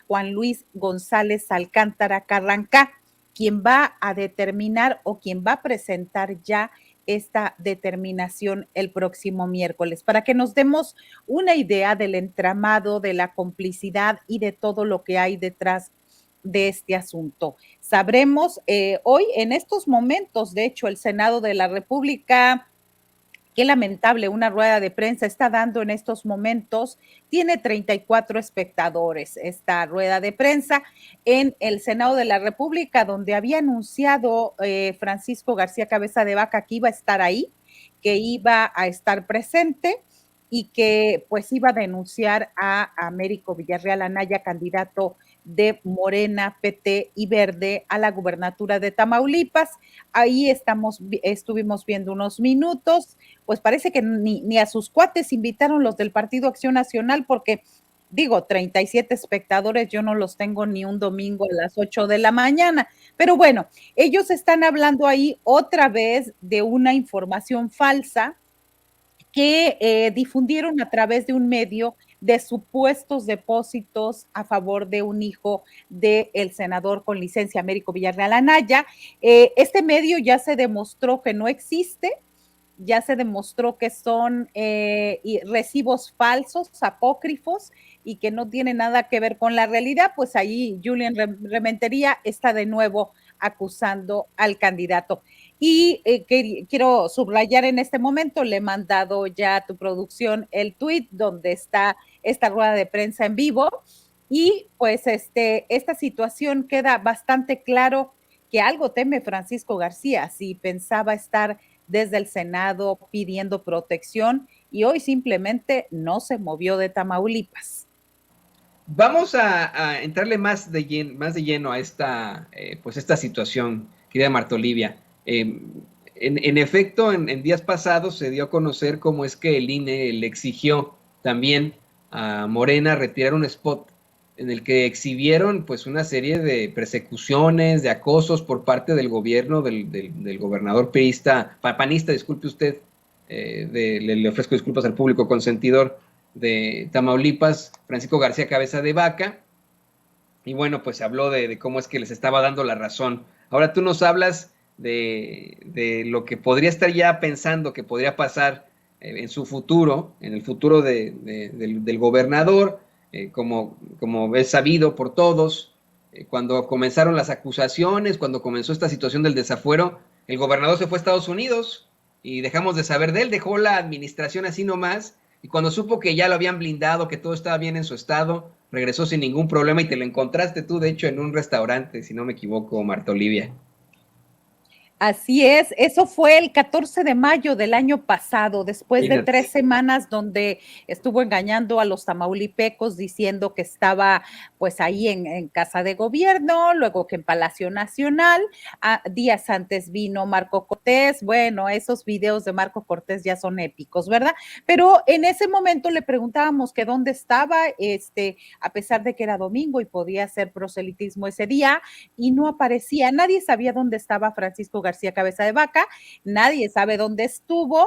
Speaker 5: Juan Luis González Alcántara Carrancá, quien va a determinar o quien va a presentar ya esta determinación el próximo miércoles, para que nos demos una idea del entramado, de la complicidad y de todo lo que hay detrás de este asunto. Sabremos hoy, en estos momentos, de hecho, el Senado de la República, qué lamentable, una rueda de prensa está dando en estos momentos, tiene 34 espectadores esta rueda de prensa en el Senado de la República, donde había anunciado Francisco García Cabeza de Vaca que iba a estar ahí, que iba a estar presente y que pues iba a denunciar a Américo Villarreal Anaya, candidato de Morena, PT y Verde a la gubernatura de Tamaulipas. Ahí estuvimos viendo unos minutos, pues parece que ni a sus cuates invitaron los del Partido Acción Nacional, porque digo, 37 espectadores, yo no los tengo ni un domingo a las 8 de la mañana, pero bueno, ellos están hablando ahí otra vez de una información falsa que difundieron a través de un medio de supuestos depósitos a favor de un hijo del senador con licencia Américo Villarreal Anaya. Este medio ya se demostró que no existe, ya se demostró que son recibos falsos, apócrifos, y que no tiene nada que ver con la realidad. Pues ahí Julián Rementería está de nuevo acusando al candidato. Y quiero subrayar en este momento, le he mandado ya a tu producción el tweet donde está esta rueda de prensa en vivo, y pues esta situación queda bastante claro que algo teme Francisco García si pensaba estar desde el Senado pidiendo protección, y hoy simplemente no se movió de Tamaulipas.
Speaker 1: Vamos a entrarle más de lleno a esta situación, querida Marta Olivia. En efecto, en días pasados se dio a conocer cómo es que el INE le exigió también a Morena retirar un spot en el que exhibieron pues una serie de persecuciones, de acosos por parte del gobierno del gobernador panista, disculpe usted, le ofrezco disculpas al público consentidor de Tamaulipas, Francisco García Cabeza de Vaca, y bueno, pues se habló de cómo es que les estaba dando la razón. Ahora tú nos hablas de lo que podría estar ya pensando que podría pasar en su futuro, en el futuro del gobernador, como es sabido por todos, cuando comenzaron las acusaciones, cuando comenzó esta situación del desafuero, el gobernador se fue a Estados Unidos y dejamos de saber de él, dejó la administración así nomás, y cuando supo que ya lo habían blindado, que todo estaba bien en su estado, regresó sin ningún problema, y te lo encontraste tú, de hecho, en un restaurante, si no me equivoco, Marta Olivia.
Speaker 5: Así es, eso fue el 14 de mayo del año pasado, después de 3 semanas donde estuvo engañando a los tamaulipecos diciendo que estaba pues ahí en Casa de Gobierno, luego que en Palacio Nacional, días antes vino Marco Cortés. Bueno, esos videos de Marco Cortés ya son épicos, ¿verdad? Pero en ese momento le preguntábamos que dónde estaba, a pesar de que era domingo y podía hacer proselitismo ese día, y no aparecía, nadie sabía dónde estaba Francisco García Cabeza de Vaca, nadie sabe dónde estuvo,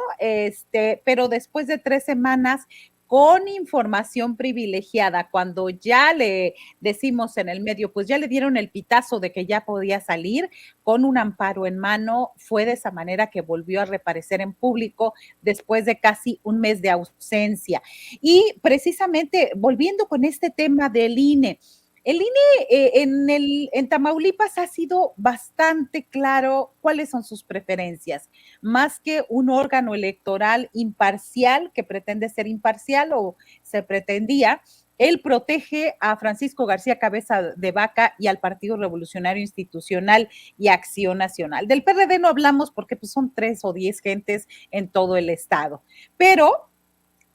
Speaker 5: pero después de 3 semanas con información privilegiada, cuando ya le decimos en el medio, pues ya le dieron el pitazo de que ya podía salir con un amparo en mano, fue de esa manera que volvió a reaparecer en público después de casi un mes de ausencia. Y precisamente volviendo con este tema del INE, el INE en Tamaulipas ha sido bastante claro cuáles son sus preferencias, más que un órgano electoral imparcial que pretende ser imparcial o se pretendía. Él protege a Francisco García Cabeza de Vaca y al Partido Revolucionario Institucional y Acción Nacional. Del PRD no hablamos porque pues, son 3 o 10 gentes en todo el estado, pero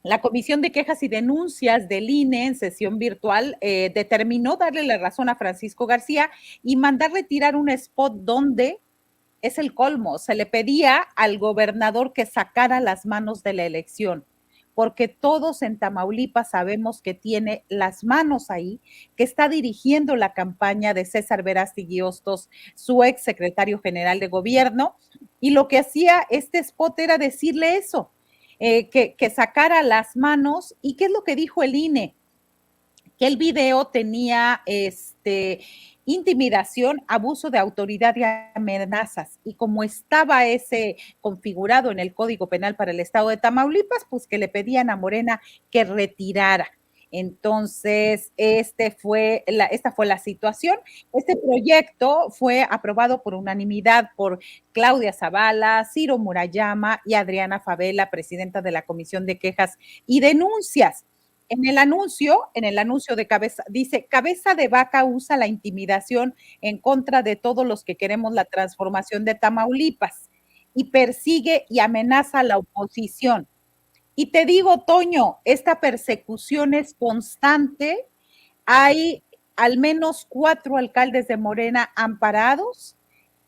Speaker 5: la Comisión de Quejas y Denuncias del INE en sesión virtual determinó darle la razón a Francisco García y mandar retirar un spot donde es el colmo. Se le pedía al gobernador que sacara las manos de la elección, porque todos en Tamaulipas sabemos que tiene las manos ahí, que está dirigiendo la campaña de César Verástegui Hostos, su ex secretario general de gobierno, y lo que hacía este spot era decirle eso. Que sacara las manos. ¿Y qué es lo que dijo el INE? Que el video tenía intimidación, abuso de autoridad y amenazas. Y como estaba ese configurado en el Código Penal para el Estado de Tamaulipas, pues que le pedían a Morena que retirara. Entonces, esta fue la situación. Este proyecto fue aprobado por unanimidad por Claudia Zavala, Ciro Murayama y Adriana Favela, presidenta de la Comisión de Quejas y Denuncias. En el anuncio de Cabeza, dice, Cabeza de Vaca usa la intimidación en contra de todos los que queremos la transformación de Tamaulipas y persigue y amenaza a la oposición. Y te digo, Toño, esta persecución es constante. Hay al menos 4 alcaldes de Morena amparados,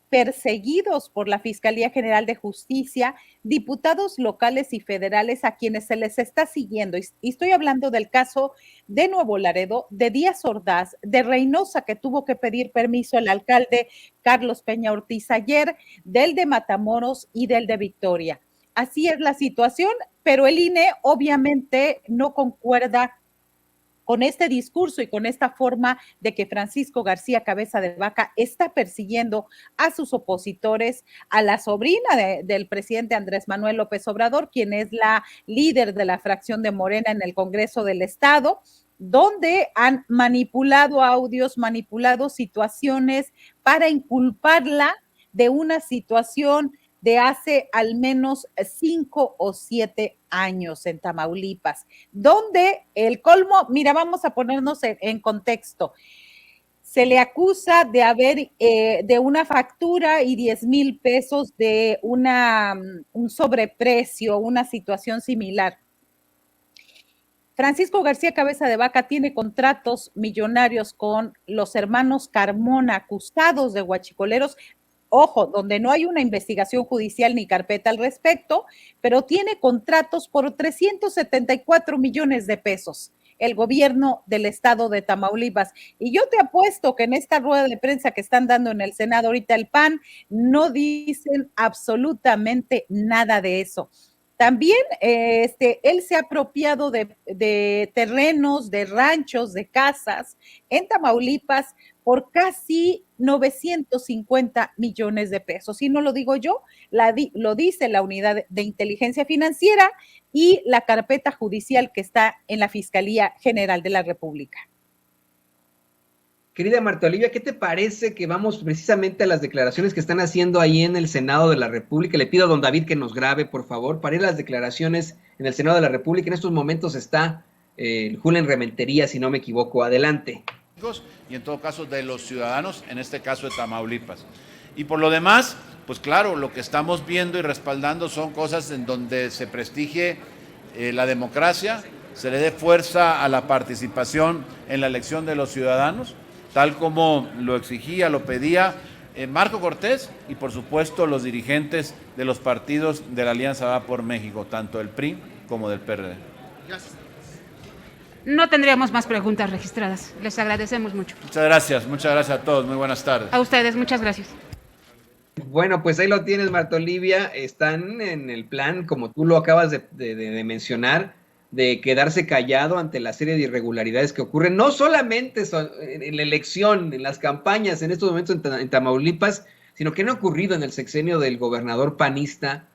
Speaker 5: perseguidos por la Fiscalía General de Justicia, diputados locales y federales a quienes se les está siguiendo. Y estoy hablando del caso de Nuevo Laredo, de Díaz Ordaz, de Reynosa, que tuvo que pedir permiso el alcalde Carlos Peña Ortiz ayer, del de Matamoros y del de Victoria. Así es la situación, pero el INE obviamente no concuerda con este discurso y con esta forma de que Francisco García Cabeza de Vaca está persiguiendo a sus opositores, a la sobrina del presidente Andrés Manuel López Obrador, quien es la líder de la fracción de Morena en el Congreso del Estado, donde han manipulado audios, manipulado situaciones para inculparla de una situación de hace al menos 5 o 7 años en Tamaulipas, donde el colmo, mira, vamos a ponernos en contexto, se le acusa de haber, de una factura y 10,000 pesos de un sobreprecio, una situación similar. Francisco García Cabeza de Vaca tiene contratos millonarios con los hermanos Carmona, acusados de huachicoleros, ojo, donde no hay una investigación judicial ni carpeta al respecto, pero tiene contratos por 374 millones de pesos el gobierno del estado de Tamaulipas. Y yo te apuesto que en esta rueda de prensa que están dando en el Senado ahorita el PAN, no dicen absolutamente nada de eso. También él se ha apropiado de terrenos, de ranchos, de casas en Tamaulipas por casi 950 millones de pesos. Y no lo digo yo, lo dice la Unidad de Inteligencia Financiera y la carpeta judicial que está en la Fiscalía General de la República.
Speaker 1: Querida Marta Olivia, ¿qué te parece que vamos precisamente a las declaraciones que están haciendo ahí en el Senado de la República? Le pido a don David que nos grabe, por favor, para ir a las declaraciones en el Senado de la República. En estos momentos está Julen Rementería, si no me equivoco. Adelante.
Speaker 6: Y en todo caso de los ciudadanos, en este caso de Tamaulipas. Y por lo demás, pues claro, lo que estamos viendo y respaldando son cosas en donde se prestigie la democracia, se le dé fuerza a la participación en la elección de los ciudadanos, tal como lo exigía, lo pedía Marco Cortés y por supuesto los dirigentes de los partidos de la Alianza Va por México, tanto del PRI como del PRD.
Speaker 7: Gracias. No tendríamos más preguntas registradas. Les agradecemos mucho.
Speaker 6: Muchas gracias a todos. Muy buenas tardes.
Speaker 7: A ustedes, muchas gracias.
Speaker 1: Bueno, pues ahí lo tienes, Marta Olivia. Están en el plan, como tú lo acabas de mencionar, de quedarse callado ante la serie de irregularidades que ocurren, no solamente en la elección, en las campañas, en estos momentos en Tamaulipas, sino que han ocurrido en el sexenio del gobernador panista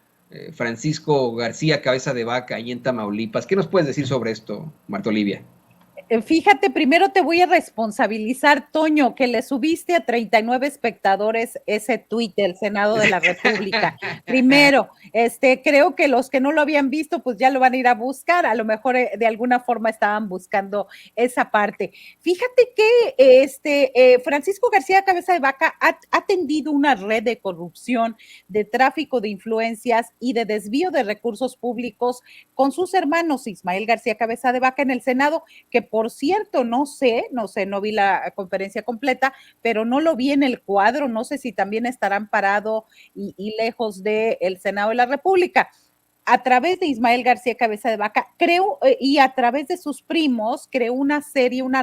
Speaker 1: Francisco García Cabeza de Vaca, ahí en Tamaulipas. ¿Qué nos puedes decir sobre esto, Marta Olivia?
Speaker 5: Fíjate, primero te voy a responsabilizar, Toño, que le subiste a 39 espectadores ese tuit del Senado de la República. Primero, creo que los que no lo habían visto, pues ya lo van a ir a buscar. A lo mejor de alguna forma estaban buscando esa parte. Fíjate que Francisco García Cabeza de Vaca ha tendido una red de corrupción, de tráfico de influencias y de desvío de recursos públicos con sus hermanos Ismael García Cabeza de Vaca en el Senado, que por cierto, no sé, no vi la conferencia completa, pero no lo vi en el cuadro, no sé si también estarán parados y lejos del Senado de la República. A través de Ismael García Cabeza de Vaca, creo, y a través de sus primos, creó una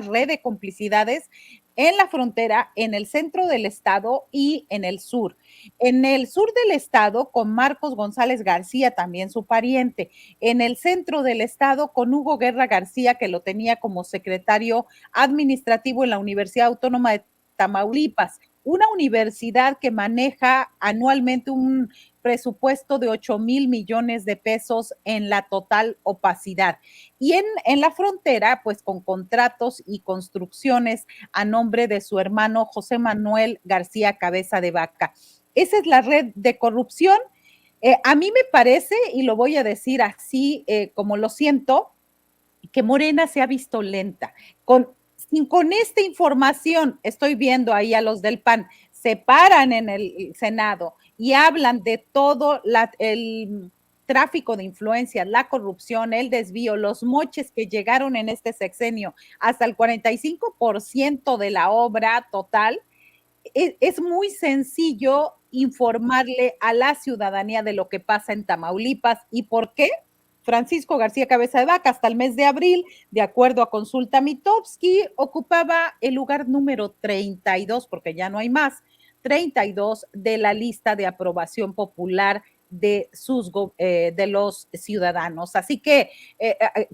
Speaker 5: red de complicidades en la frontera, en el centro del estado y en el sur. En el sur del estado con Marcos González García, también su pariente. En el centro del estado con Hugo Guerra García, que lo tenía como secretario administrativo en la Universidad Autónoma de Tamaulipas, una universidad que maneja anualmente un presupuesto de 8,000 millones de pesos en la total opacidad. Y en la frontera, pues con contratos y construcciones a nombre de su hermano José Manuel García Cabeza de Vaca. Esa es la red de corrupción. A mí me parece, y lo voy a decir así como lo siento, que Morena se ha visto lenta. Con esta información, estoy viendo ahí a los del PAN, se paran en el Senado y hablan de todo el tráfico de influencias, la corrupción, el desvío, los moches que llegaron en este sexenio hasta el 45% de la obra total. Es muy sencillo informarle a la ciudadanía de lo que pasa en Tamaulipas y por qué. Francisco García Cabeza de Vaca, hasta el mes de abril, de acuerdo a Consulta Mitofsky, ocupaba el lugar número 32, porque ya no hay más, 32 de la lista de aprobación popular de los ciudadanos. Así que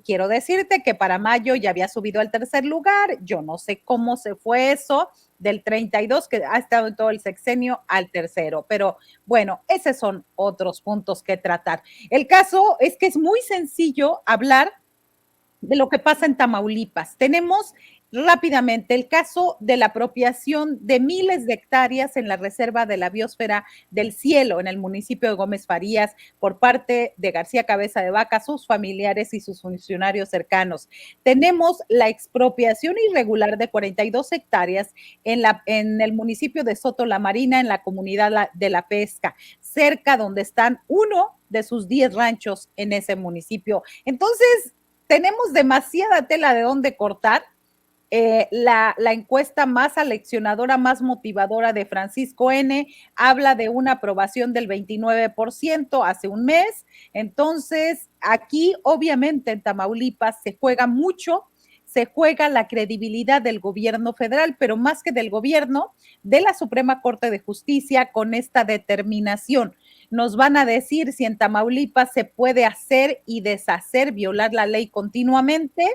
Speaker 5: quiero decirte que para mayo ya había subido al tercer lugar. Yo no sé cómo se fue eso del 32, que ha estado en todo el sexenio, al tercero. Pero bueno, esos son otros puntos que tratar. El caso es que es muy sencillo hablar de lo que pasa en Tamaulipas. Tenemos rápidamente el caso de la apropiación de miles de hectáreas en la reserva de la biosfera del cielo en el municipio de Gómez Farías por parte de García Cabeza de Vaca, sus familiares y sus funcionarios cercanos. Tenemos la expropiación irregular de 42 hectáreas en el municipio de Soto La Marina, en la comunidad de La Pesca, cerca donde están uno de sus 10 ranchos en ese municipio. Entonces, tenemos demasiada tela de dónde cortar. La encuesta más aleccionadora, más motivadora de Francisco N. habla de una aprobación del 29% hace un mes. Entonces, aquí obviamente en Tamaulipas se juega mucho, se juega la credibilidad del gobierno federal, pero más que del gobierno, de la Suprema Corte de Justicia con esta determinación. Nos van a decir si en Tamaulipas se puede hacer y deshacer, violar la ley continuamente,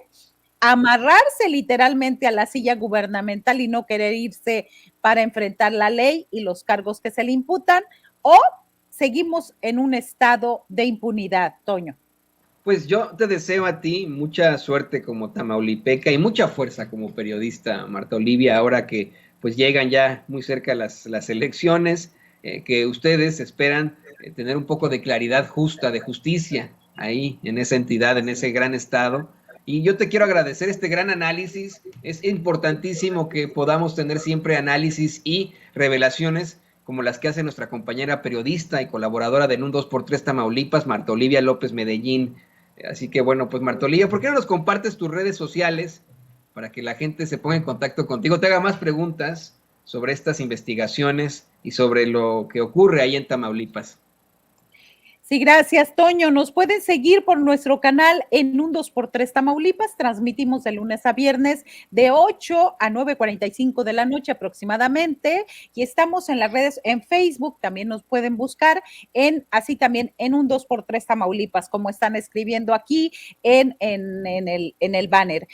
Speaker 5: amarrarse literalmente a la silla gubernamental y no querer irse para enfrentar la ley y los cargos que se le imputan, o seguimos en un estado de impunidad, Toño.
Speaker 1: Pues yo te deseo a ti mucha suerte como tamaulipeca y mucha fuerza como periodista, Marta Olivia, ahora que pues llegan ya muy cerca las elecciones, que ustedes esperan tener un poco de claridad justa, de justicia ahí en esa entidad, en ese gran estado. Y yo te quiero agradecer este gran análisis. Es importantísimo que podamos tener siempre análisis y revelaciones como las que hace nuestra compañera periodista y colaboradora de NUN 2x3 Tamaulipas, Marta Olivia López Medellín. Así que bueno, pues Marta Olivia, ¿por qué no nos compartes tus redes sociales para que la gente se ponga en contacto contigo, te haga más preguntas sobre estas investigaciones y sobre lo que ocurre ahí en Tamaulipas?
Speaker 5: Sí, gracias, Toño. Nos pueden seguir por nuestro canal en un 2x3 Tamaulipas. Transmitimos de lunes a viernes de 8 a 9:45 de la noche aproximadamente. Y estamos en las redes, en Facebook, también nos pueden buscar, así también en un 2x3 Tamaulipas, como están escribiendo aquí en el banner.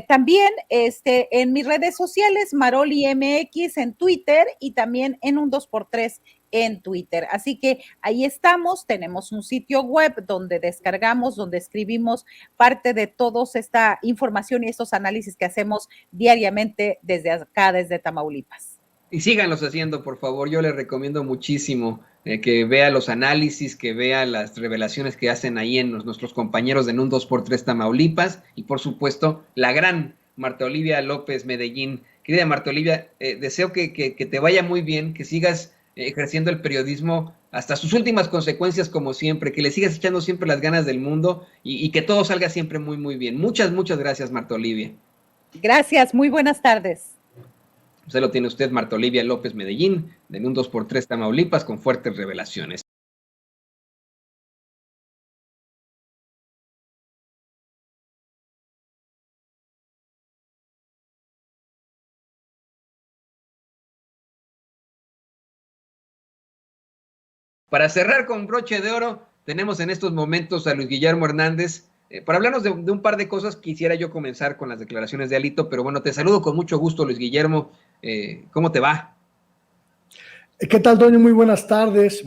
Speaker 5: También en mis redes sociales, Maroli MX en Twitter y también en un 2x3 en Twitter. Así que ahí estamos, tenemos un sitio web donde descargamos, donde escribimos parte de toda esta información y estos análisis que hacemos diariamente desde acá, desde Tamaulipas.
Speaker 1: Y síganlos haciendo, por favor. Yo les recomiendo muchísimo que vea los análisis, que vea las revelaciones que hacen ahí en nuestros compañeros de NUN 2x3 Tamaulipas y, por supuesto, la gran Marta Olivia López Medellín. Querida Marta Olivia, deseo que te vaya muy bien, que sigas ejerciendo el periodismo hasta sus últimas consecuencias, como siempre, que le sigas echando siempre las ganas del mundo y que todo salga siempre muy, muy bien. Muchas, muchas gracias, Marta Olivia.
Speaker 5: Gracias, muy buenas tardes.
Speaker 1: Se lo tiene usted, Marta Olivia López Medellín, de NUN 2x3 Tamaulipas, con fuertes revelaciones. Para cerrar con broche de oro, tenemos en estos momentos a Luis Guillermo Hernández. Para hablarnos de un par de cosas, quisiera yo comenzar con las declaraciones de Alito, pero bueno, te saludo con mucho gusto, Luis Guillermo. ¿Cómo te va?
Speaker 8: ¿Qué tal, Toño? Muy buenas tardes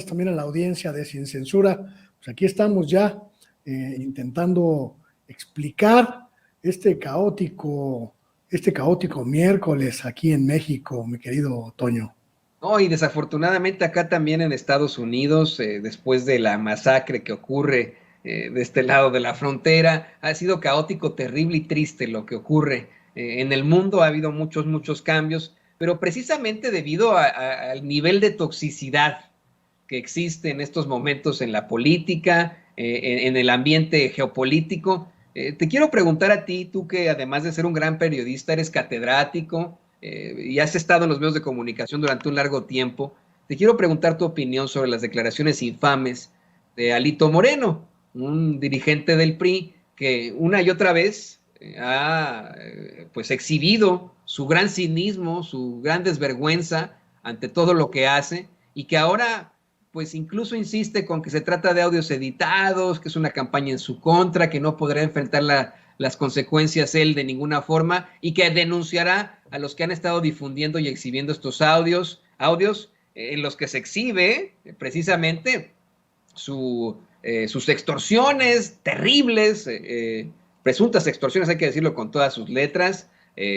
Speaker 8: también a la audiencia de Sin Censura. Pues aquí estamos ya intentando explicar este caótico miércoles aquí en México, mi querido Toño.
Speaker 1: No, y desafortunadamente acá también en Estados Unidos, después de la masacre que ocurre de este lado de la frontera, ha sido caótico, terrible y triste lo que ocurre. En el mundo ha habido muchos cambios, pero precisamente debido al nivel de toxicidad que existe en estos momentos en la política, en el ambiente geopolítico, te quiero preguntar a ti, tú que además de ser un gran periodista, eres catedrático, y has estado en los medios de comunicación durante un largo tiempo, te quiero preguntar tu opinión sobre las declaraciones infames de Alito Moreno, un dirigente del PRI que una y otra vez ha pues exhibido su gran cinismo, su gran desvergüenza ante todo lo que hace y que ahora pues incluso insiste con que se trata de audios editados, que es una campaña en su contra, que no podrá enfrentar las consecuencias él de ninguna forma y que denunciará a los que han estado difundiendo y exhibiendo estos audios en los que se exhibe precisamente sus extorsiones terribles, presuntas extorsiones, hay que decirlo con todas sus letras,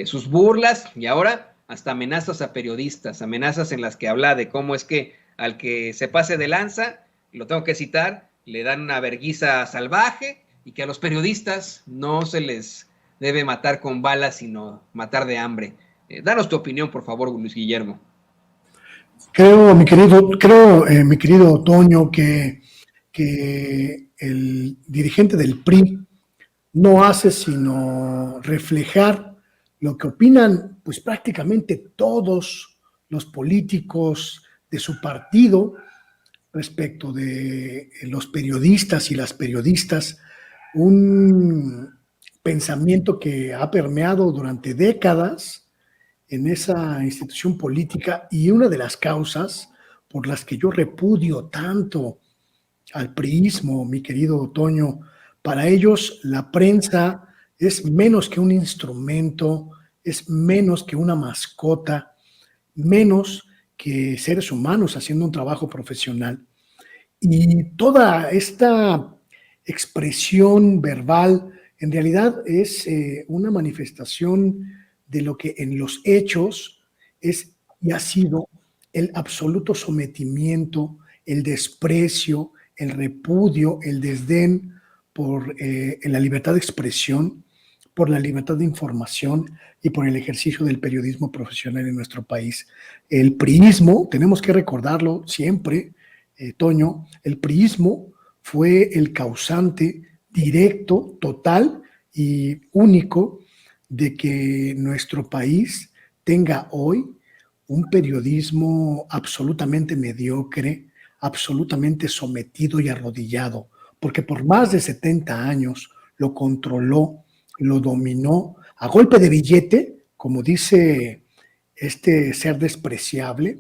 Speaker 1: sus burlas y ahora hasta amenazas a periodistas, amenazas en las que habla de cómo es que al que se pase de lanza, lo tengo que citar, le dan una vergüenza salvaje y que a los periodistas no se les debe matar con balas, sino matar de hambre. Danos tu opinión, por favor, Luis Guillermo.
Speaker 8: Creo, mi querido Toño, que el dirigente del PRI no hace sino reflejar lo que opinan pues prácticamente todos los políticos de su partido respecto de los periodistas y las periodistas, un pensamiento que ha permeado durante décadas en esa institución política y una de las causas por las que yo repudio tanto al priismo, mi querido Toño. Para ellos la prensa es menos que un instrumento, es menos que una mascota, menos que seres humanos haciendo un trabajo profesional. Y toda esta expresión verbal en realidad es una manifestación de lo que en los hechos es y ha sido el absoluto sometimiento, el desprecio, el repudio, el desdén por la libertad de expresión, por la libertad de información y por el ejercicio del periodismo profesional en nuestro país. El priismo, tenemos que recordarlo siempre, Toño, el priismo fue el causante directo, total y único de que nuestro país tenga hoy un periodismo absolutamente mediocre, absolutamente sometido y arrodillado, porque por más de 70 años lo controló, lo dominó a golpe de billete, como dice este ser despreciable,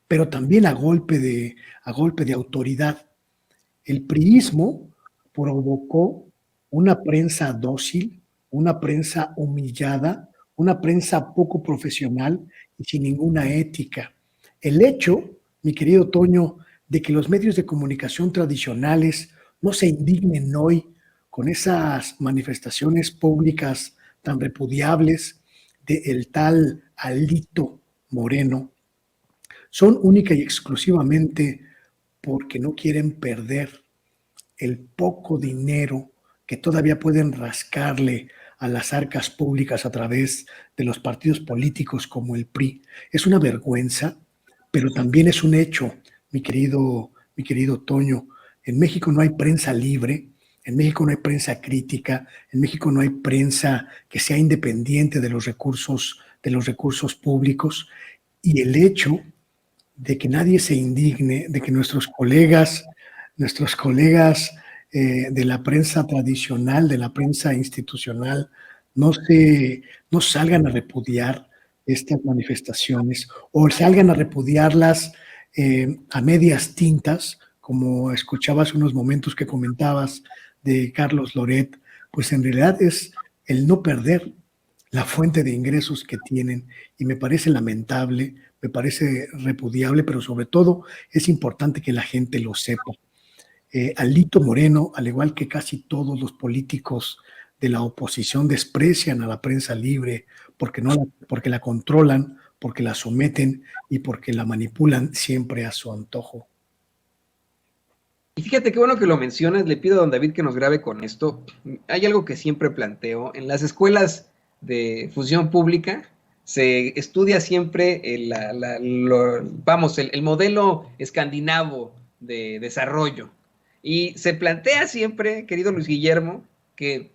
Speaker 8: pero también a golpe de autoridad. El priismo provocó una prensa dócil, una prensa humillada, una prensa poco profesional y sin ninguna ética. El hecho, mi querido Toño, de que los medios de comunicación tradicionales no se indignen hoy con esas manifestaciones públicas tan repudiables del tal Alito Moreno, son única y exclusivamente porque no quieren perder el poco dinero que todavía pueden rascarle a las arcas públicas a través de los partidos políticos como el PRI. Es una vergüenza, pero también es un hecho, mi querido Toño. En México no hay prensa libre, en México no hay prensa crítica, en México no hay prensa que sea independiente de los recursos públicos, y el hecho de que nadie se indigne, de que nuestros colegas de la prensa tradicional, de la prensa institucional, no salgan a repudiar estas manifestaciones o salgan a repudiarlas a medias tintas, como escuchaba hace unos momentos que comentabas de Carlos Loret, pues en realidad es el no perder la fuente de ingresos que tienen, y me parece lamentable, me parece repudiable, pero sobre todo es importante que la gente lo sepa. Alito Moreno, al igual que casi todos los políticos de la oposición, desprecian a la prensa libre porque la controlan, porque la someten y porque la manipulan siempre a su antojo.
Speaker 1: Y fíjate qué bueno que lo mencionas, le pido a don David que nos grabe con esto. Hay algo que siempre planteo, en las escuelas de función pública se estudia siempre el modelo escandinavo de desarrollo. Y se plantea siempre, querido Luis Guillermo, que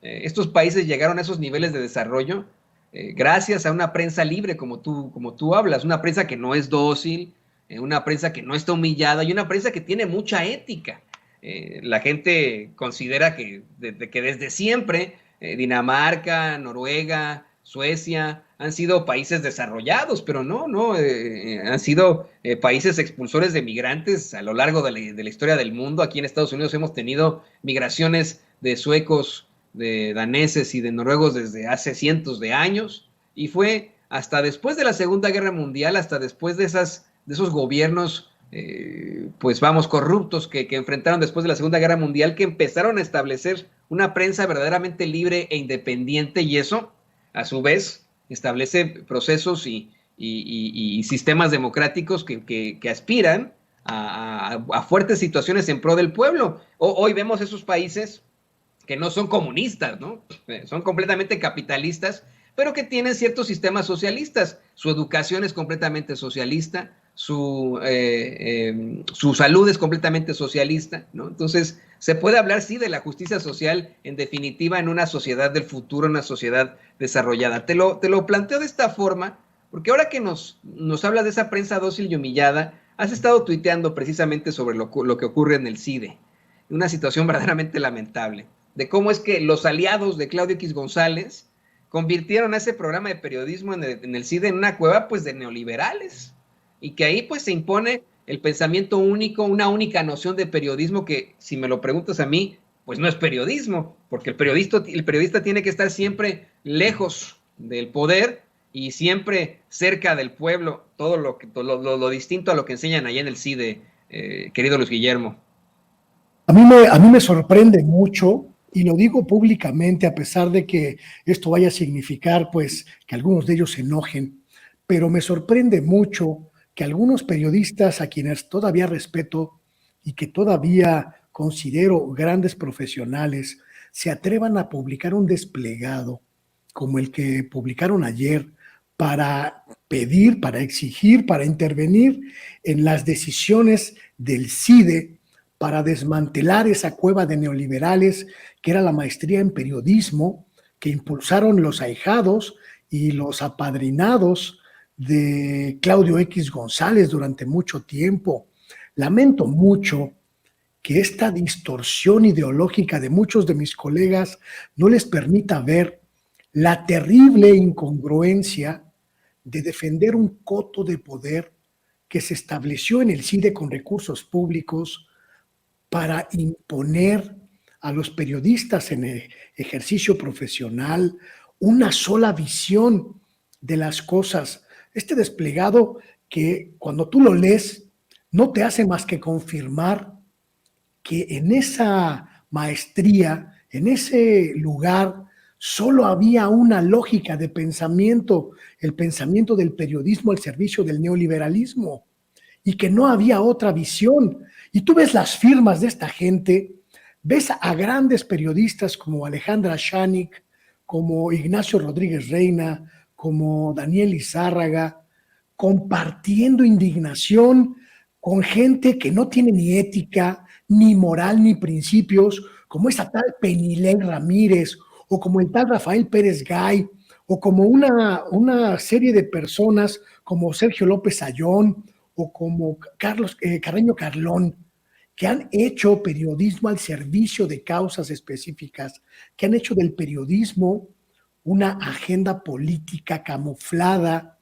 Speaker 1: estos países llegaron a esos niveles de desarrollo gracias a una prensa libre, como tú hablas, una prensa que no es dócil, una prensa que no está humillada y una prensa que tiene mucha ética. La gente considera que desde siempre Dinamarca, Noruega, Suecia, han sido países desarrollados, pero no, han sido países expulsores de migrantes a lo largo de la historia del mundo. Aquí en Estados Unidos hemos tenido migraciones de suecos, de daneses y de noruegos desde hace cientos de años, y fue hasta después de la Segunda Guerra Mundial, hasta después de esos gobiernos pues vamos, corruptos que enfrentaron después de la Segunda Guerra Mundial, que empezaron a establecer una prensa verdaderamente libre e independiente, y eso, a su vez, establece procesos y sistemas democráticos que aspiran a fuertes situaciones en pro del pueblo. Hoy vemos esos países que no son comunistas, ¿no? Son completamente capitalistas, pero que tienen ciertos sistemas socialistas. Su educación es completamente socialista, su salud es completamente socialista, ¿no? Entonces, se puede hablar, sí, de la justicia social, en definitiva, en una sociedad del futuro, una sociedad desarrollada. Te lo planteo de esta forma, porque ahora que nos hablas de esa prensa dócil y humillada, has estado tuiteando precisamente sobre lo que ocurre en el CIDE, una situación verdaderamente lamentable, de cómo es que los aliados de Claudio X González convirtieron a ese programa de periodismo en el CIDE en una cueva, pues, de neoliberales, y que ahí, pues, se impone el pensamiento único, una única noción de periodismo que, si me lo preguntas a mí, pues no es periodismo, porque el periodista tiene que estar siempre lejos del poder y siempre cerca del pueblo, todo lo distinto a lo que enseñan allá en el CIDE, querido Luis Guillermo.
Speaker 8: A mí me sorprende mucho, y lo digo públicamente, a pesar de que esto vaya a significar, pues, que algunos de ellos se enojen, pero me sorprende mucho que algunos periodistas a quienes todavía respeto y que todavía considero grandes profesionales se atrevan a publicar un desplegado como el que publicaron ayer para pedir, para exigir, para intervenir en las decisiones del CIDE para desmantelar esa cueva de neoliberales que era la maestría en periodismo que impulsaron los ahijados y los apadrinados de Claudio X González durante mucho tiempo. Lamento mucho que esta distorsión ideológica de muchos de mis colegas no les permita ver la terrible incongruencia de defender un coto de poder que se estableció en el CIDE con recursos públicos para imponer a los periodistas en el ejercicio profesional una sola visión de las cosas. Este desplegado que cuando tú lo lees no te hace más que confirmar que en esa maestría, en ese lugar, solo había una lógica de pensamiento, el pensamiento del periodismo al servicio del neoliberalismo, y que no había otra visión. Y tú ves las firmas de esta gente, ves a grandes periodistas como Alejandra Shanik, como Ignacio Rodríguez Reina, como Daniel Izárraga, compartiendo indignación con gente que no tiene ni ética, ni moral, ni principios, como esa tal Penilei Ramírez, o como el tal Rafael Pérez Gay, o como una serie de personas como Sergio López Ayón, o como Carreño Carlón, que han hecho periodismo al servicio de causas específicas, que han hecho del periodismo una agenda política camuflada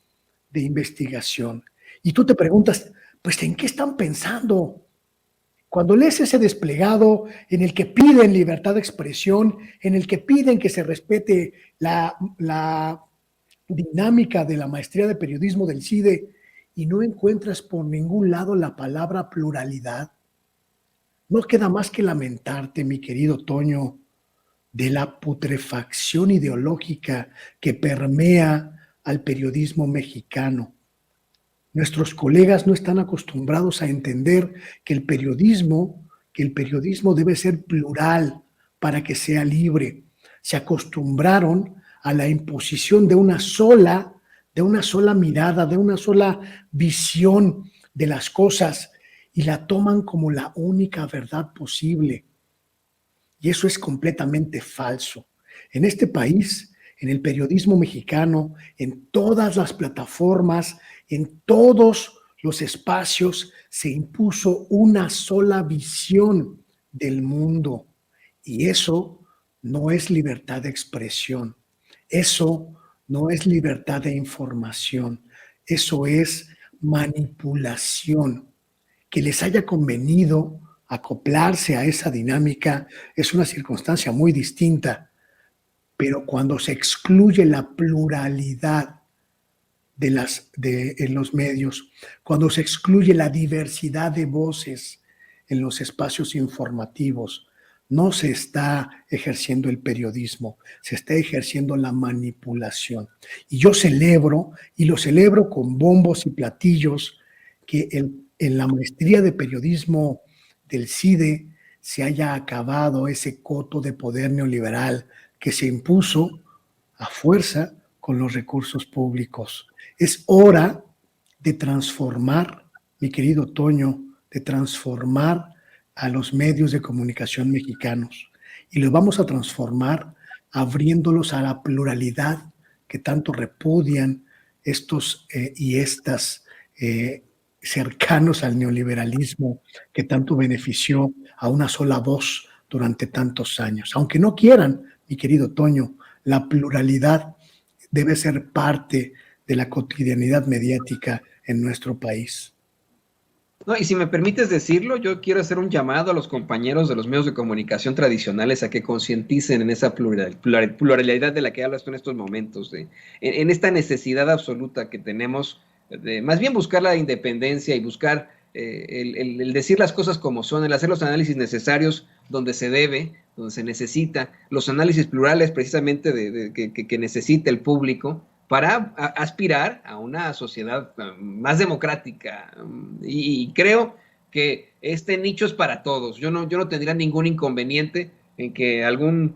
Speaker 8: de investigación. Y tú te preguntas, pues, ¿en qué están pensando? Cuando lees ese desplegado en el que piden libertad de expresión, en el que piden que se respete la dinámica de la maestría de periodismo del CIDE, y no encuentras por ningún lado la palabra pluralidad, no queda más que lamentarte, mi querido Toño, de la putrefacción ideológica que permea al periodismo mexicano. Nuestros colegas no están acostumbrados a entender que el periodismo debe ser plural para que sea libre. Se acostumbraron a la imposición de una sola mirada, de una sola visión de las cosas, y la toman como la única verdad posible. Y eso es completamente falso. En este país, en el periodismo mexicano, en todas las plataformas, en todos los espacios, se impuso una sola visión del mundo. Y eso no es libertad de expresión. Eso no es libertad de información, eso es manipulación. Que les haya convenido acoplarse a esa dinámica es una circunstancia muy distinta, pero cuando se excluye la pluralidad en los medios, cuando se excluye la diversidad de voces en los espacios informativos, no se está ejerciendo el periodismo, se está ejerciendo la manipulación. Y yo celebro, y lo celebro con bombos y platillos, que en la maestría de periodismo del CIDE se haya acabado ese coto de poder neoliberal que se impuso a fuerza con los recursos públicos. Es hora de transformar, mi querido Toño, de transformar a los medios de comunicación mexicanos. Y los vamos a transformar abriéndolos a la pluralidad que tanto repudian estos y estas cercanos al neoliberalismo que tanto benefició a una sola voz durante tantos años. Aunque no quieran, mi querido Toño, la pluralidad debe ser parte de la cotidianidad mediática en nuestro país.
Speaker 1: No, y si me permites decirlo, yo quiero hacer un llamado a los compañeros de los medios de comunicación tradicionales a que concienticen en esa pluralidad de la que hablas tú en estos momentos, en esta necesidad absoluta que tenemos de más bien buscar la independencia y buscar el decir las cosas como son, el hacer los análisis necesarios donde se debe, donde se necesita, los análisis plurales precisamente que necesita el público, para aspirar a una sociedad más democrática. Y creo que este nicho es para todos. Yo no tendría ningún inconveniente en que algún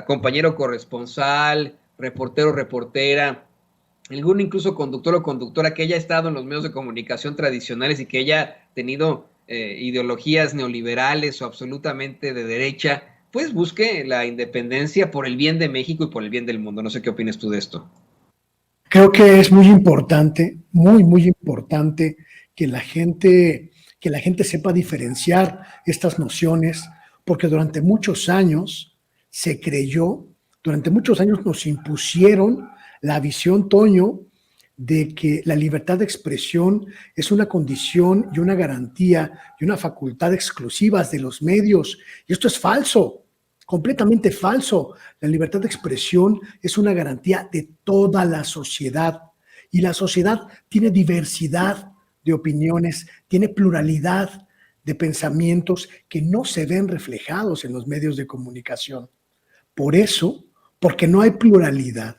Speaker 1: compañero corresponsal, reportero, reportera, algún incluso conductor o conductora que haya estado en los medios de comunicación tradicionales y que haya tenido ideologías neoliberales o absolutamente de derecha, pues busque la independencia por el bien de México y por el bien del mundo. No sé qué opinas tú de esto.
Speaker 8: Creo que es muy importante, muy importante que la gente sepa diferenciar estas nociones, porque durante muchos años se creyó, durante muchos años nos impusieron la visión, Toño, de que la libertad de expresión es una condición y una garantía y una facultad exclusivas de los medios. Y esto es falso. Completamente falso. La libertad de expresión es una garantía de toda la sociedad y la sociedad tiene diversidad de opiniones, tiene pluralidad de pensamientos que no se ven reflejados en los medios de comunicación. Por eso, porque no hay pluralidad,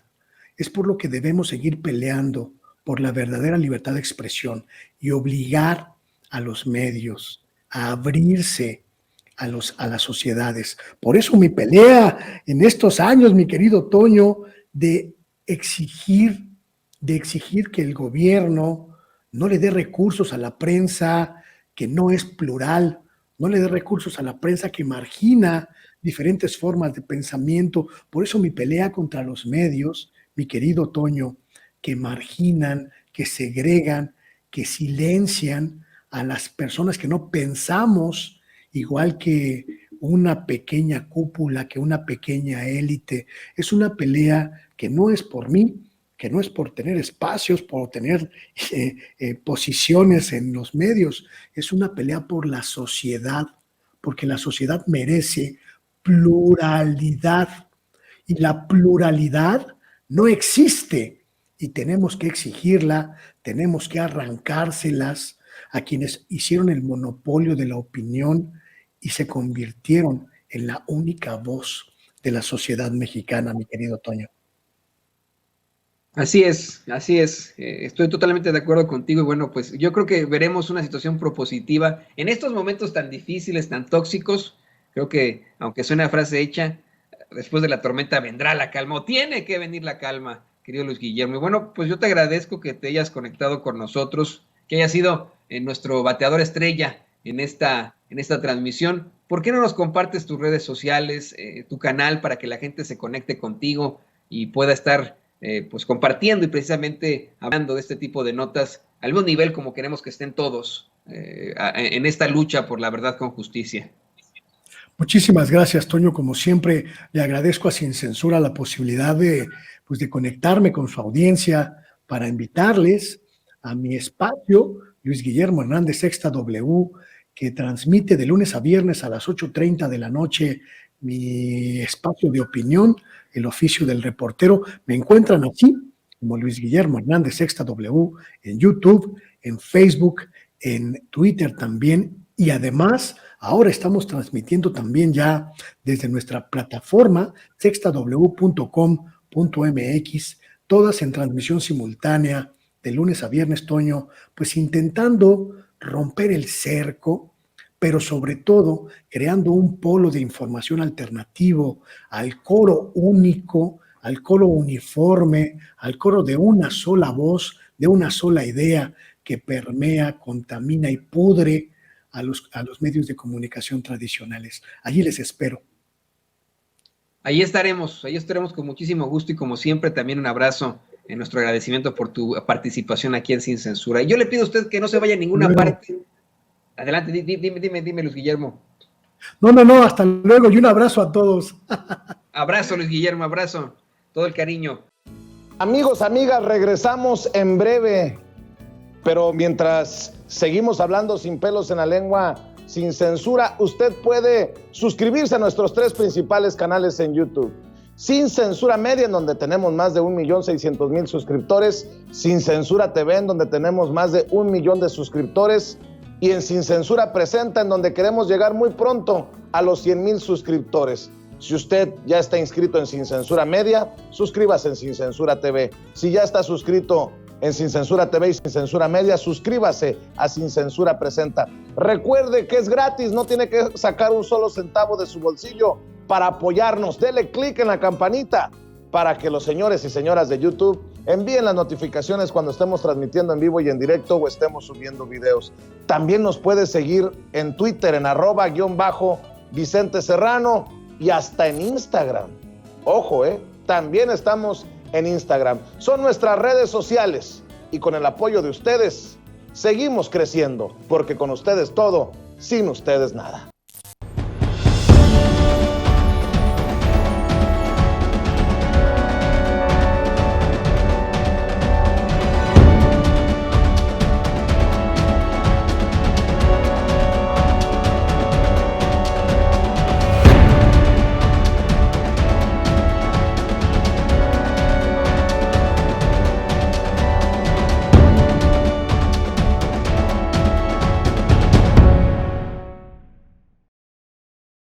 Speaker 8: es por lo que debemos seguir peleando por la verdadera libertad de expresión y obligar a los medios a abrirse a las sociedades. Por eso mi pelea en estos años, mi querido Toño, de exigir que el gobierno no le dé recursos a la prensa que no es plural, no le dé recursos a la prensa que margina diferentes formas de pensamiento. Por eso mi pelea contra los medios, mi querido Toño, que marginan, que segregan, que silencian a las personas que no pensamos igual que una pequeña cúpula, que una pequeña élite. Es una pelea que no es por mí, que no es por tener espacios, por tener posiciones en los medios. Es una pelea por la sociedad, porque la sociedad merece pluralidad. Y la pluralidad no existe y tenemos que exigirla, tenemos que arrancárselas a quienes hicieron el monopolio de la opinión y se convirtieron en la única voz de la sociedad mexicana, mi querido Toño.
Speaker 1: Así es, así es. Estoy totalmente de acuerdo contigo y bueno, pues yo creo que veremos una situación propositiva en estos momentos tan difíciles, tan tóxicos. Creo que, aunque suene a frase hecha, después de la tormenta vendrá la calma, o tiene que venir la calma, querido Luis Guillermo. Y bueno, pues yo te agradezco que te hayas conectado con nosotros, que hayas sido nuestro bateador estrella en esta transmisión. ¿Por qué no nos compartes tus redes sociales, tu canal, para que la gente se conecte contigo y pueda estar pues compartiendo y precisamente hablando de este tipo de notas al mismo nivel como queremos que estén todos en esta lucha por la verdad con justicia?
Speaker 8: Muchísimas gracias, Toño. Como siempre, le agradezco a Sin Censura la posibilidad de conectarme con su audiencia para invitarles a mi espacio, Luis Guillermo Hernández Sexta W, que transmite de lunes a viernes a las 8:30 de la noche mi espacio de opinión, el oficio del reportero. Me encuentran así, como Luis Guillermo Hernández Sexta W, en YouTube, en Facebook, en Twitter también, y además ahora estamos transmitiendo también ya desde nuestra plataforma sextaw.com.mx, todas en transmisión simultánea de lunes a viernes, Toño, pues intentando romper el cerco, pero sobre todo creando un polo de información alternativo al coro único, al coro uniforme, al coro de una sola voz, de una sola idea que permea, contamina y pudre a los medios de comunicación tradicionales. Allí les espero.
Speaker 1: Ahí estaremos con muchísimo gusto y como siempre también un abrazo en nuestro agradecimiento por tu participación aquí en Sin Censura. Y yo le pido a usted que no se vaya a ninguna parte. Adelante, dime, Luis Guillermo.
Speaker 8: No, hasta luego y un abrazo a todos.
Speaker 1: Abrazo, Luis Guillermo, abrazo. Todo el cariño.
Speaker 9: Amigos, amigas, regresamos en breve, pero mientras seguimos hablando sin pelos en la lengua, sin censura, usted puede suscribirse a nuestros 3 principales canales en YouTube. Sin Censura Media, en donde tenemos más de 1,600,000 suscriptores, Sin Censura TV, en donde tenemos más de 1 millón de suscriptores, y en Sin Censura Presenta, en donde queremos llegar muy pronto a los 100,000 suscriptores. Si usted ya está inscrito en Sin Censura Media, suscríbase en Sin Censura TV. Si ya está suscrito en Sin Censura TV y Sin Censura Media, suscríbase a Sin Censura Presenta. Recuerde que es gratis, no tiene que sacar un solo centavo de su bolsillo para apoyarnos. Dele clic en la campanita para que los señores y señoras de YouTube envíen las notificaciones cuando estemos transmitiendo en vivo y en directo o estemos subiendo videos. También nos puede seguir en Twitter en @_Vicente Serrano y hasta en Instagram. Ojo, también estamos en Instagram. Son nuestras redes sociales y con el apoyo de ustedes seguimos creciendo, porque con ustedes todo, sin ustedes nada.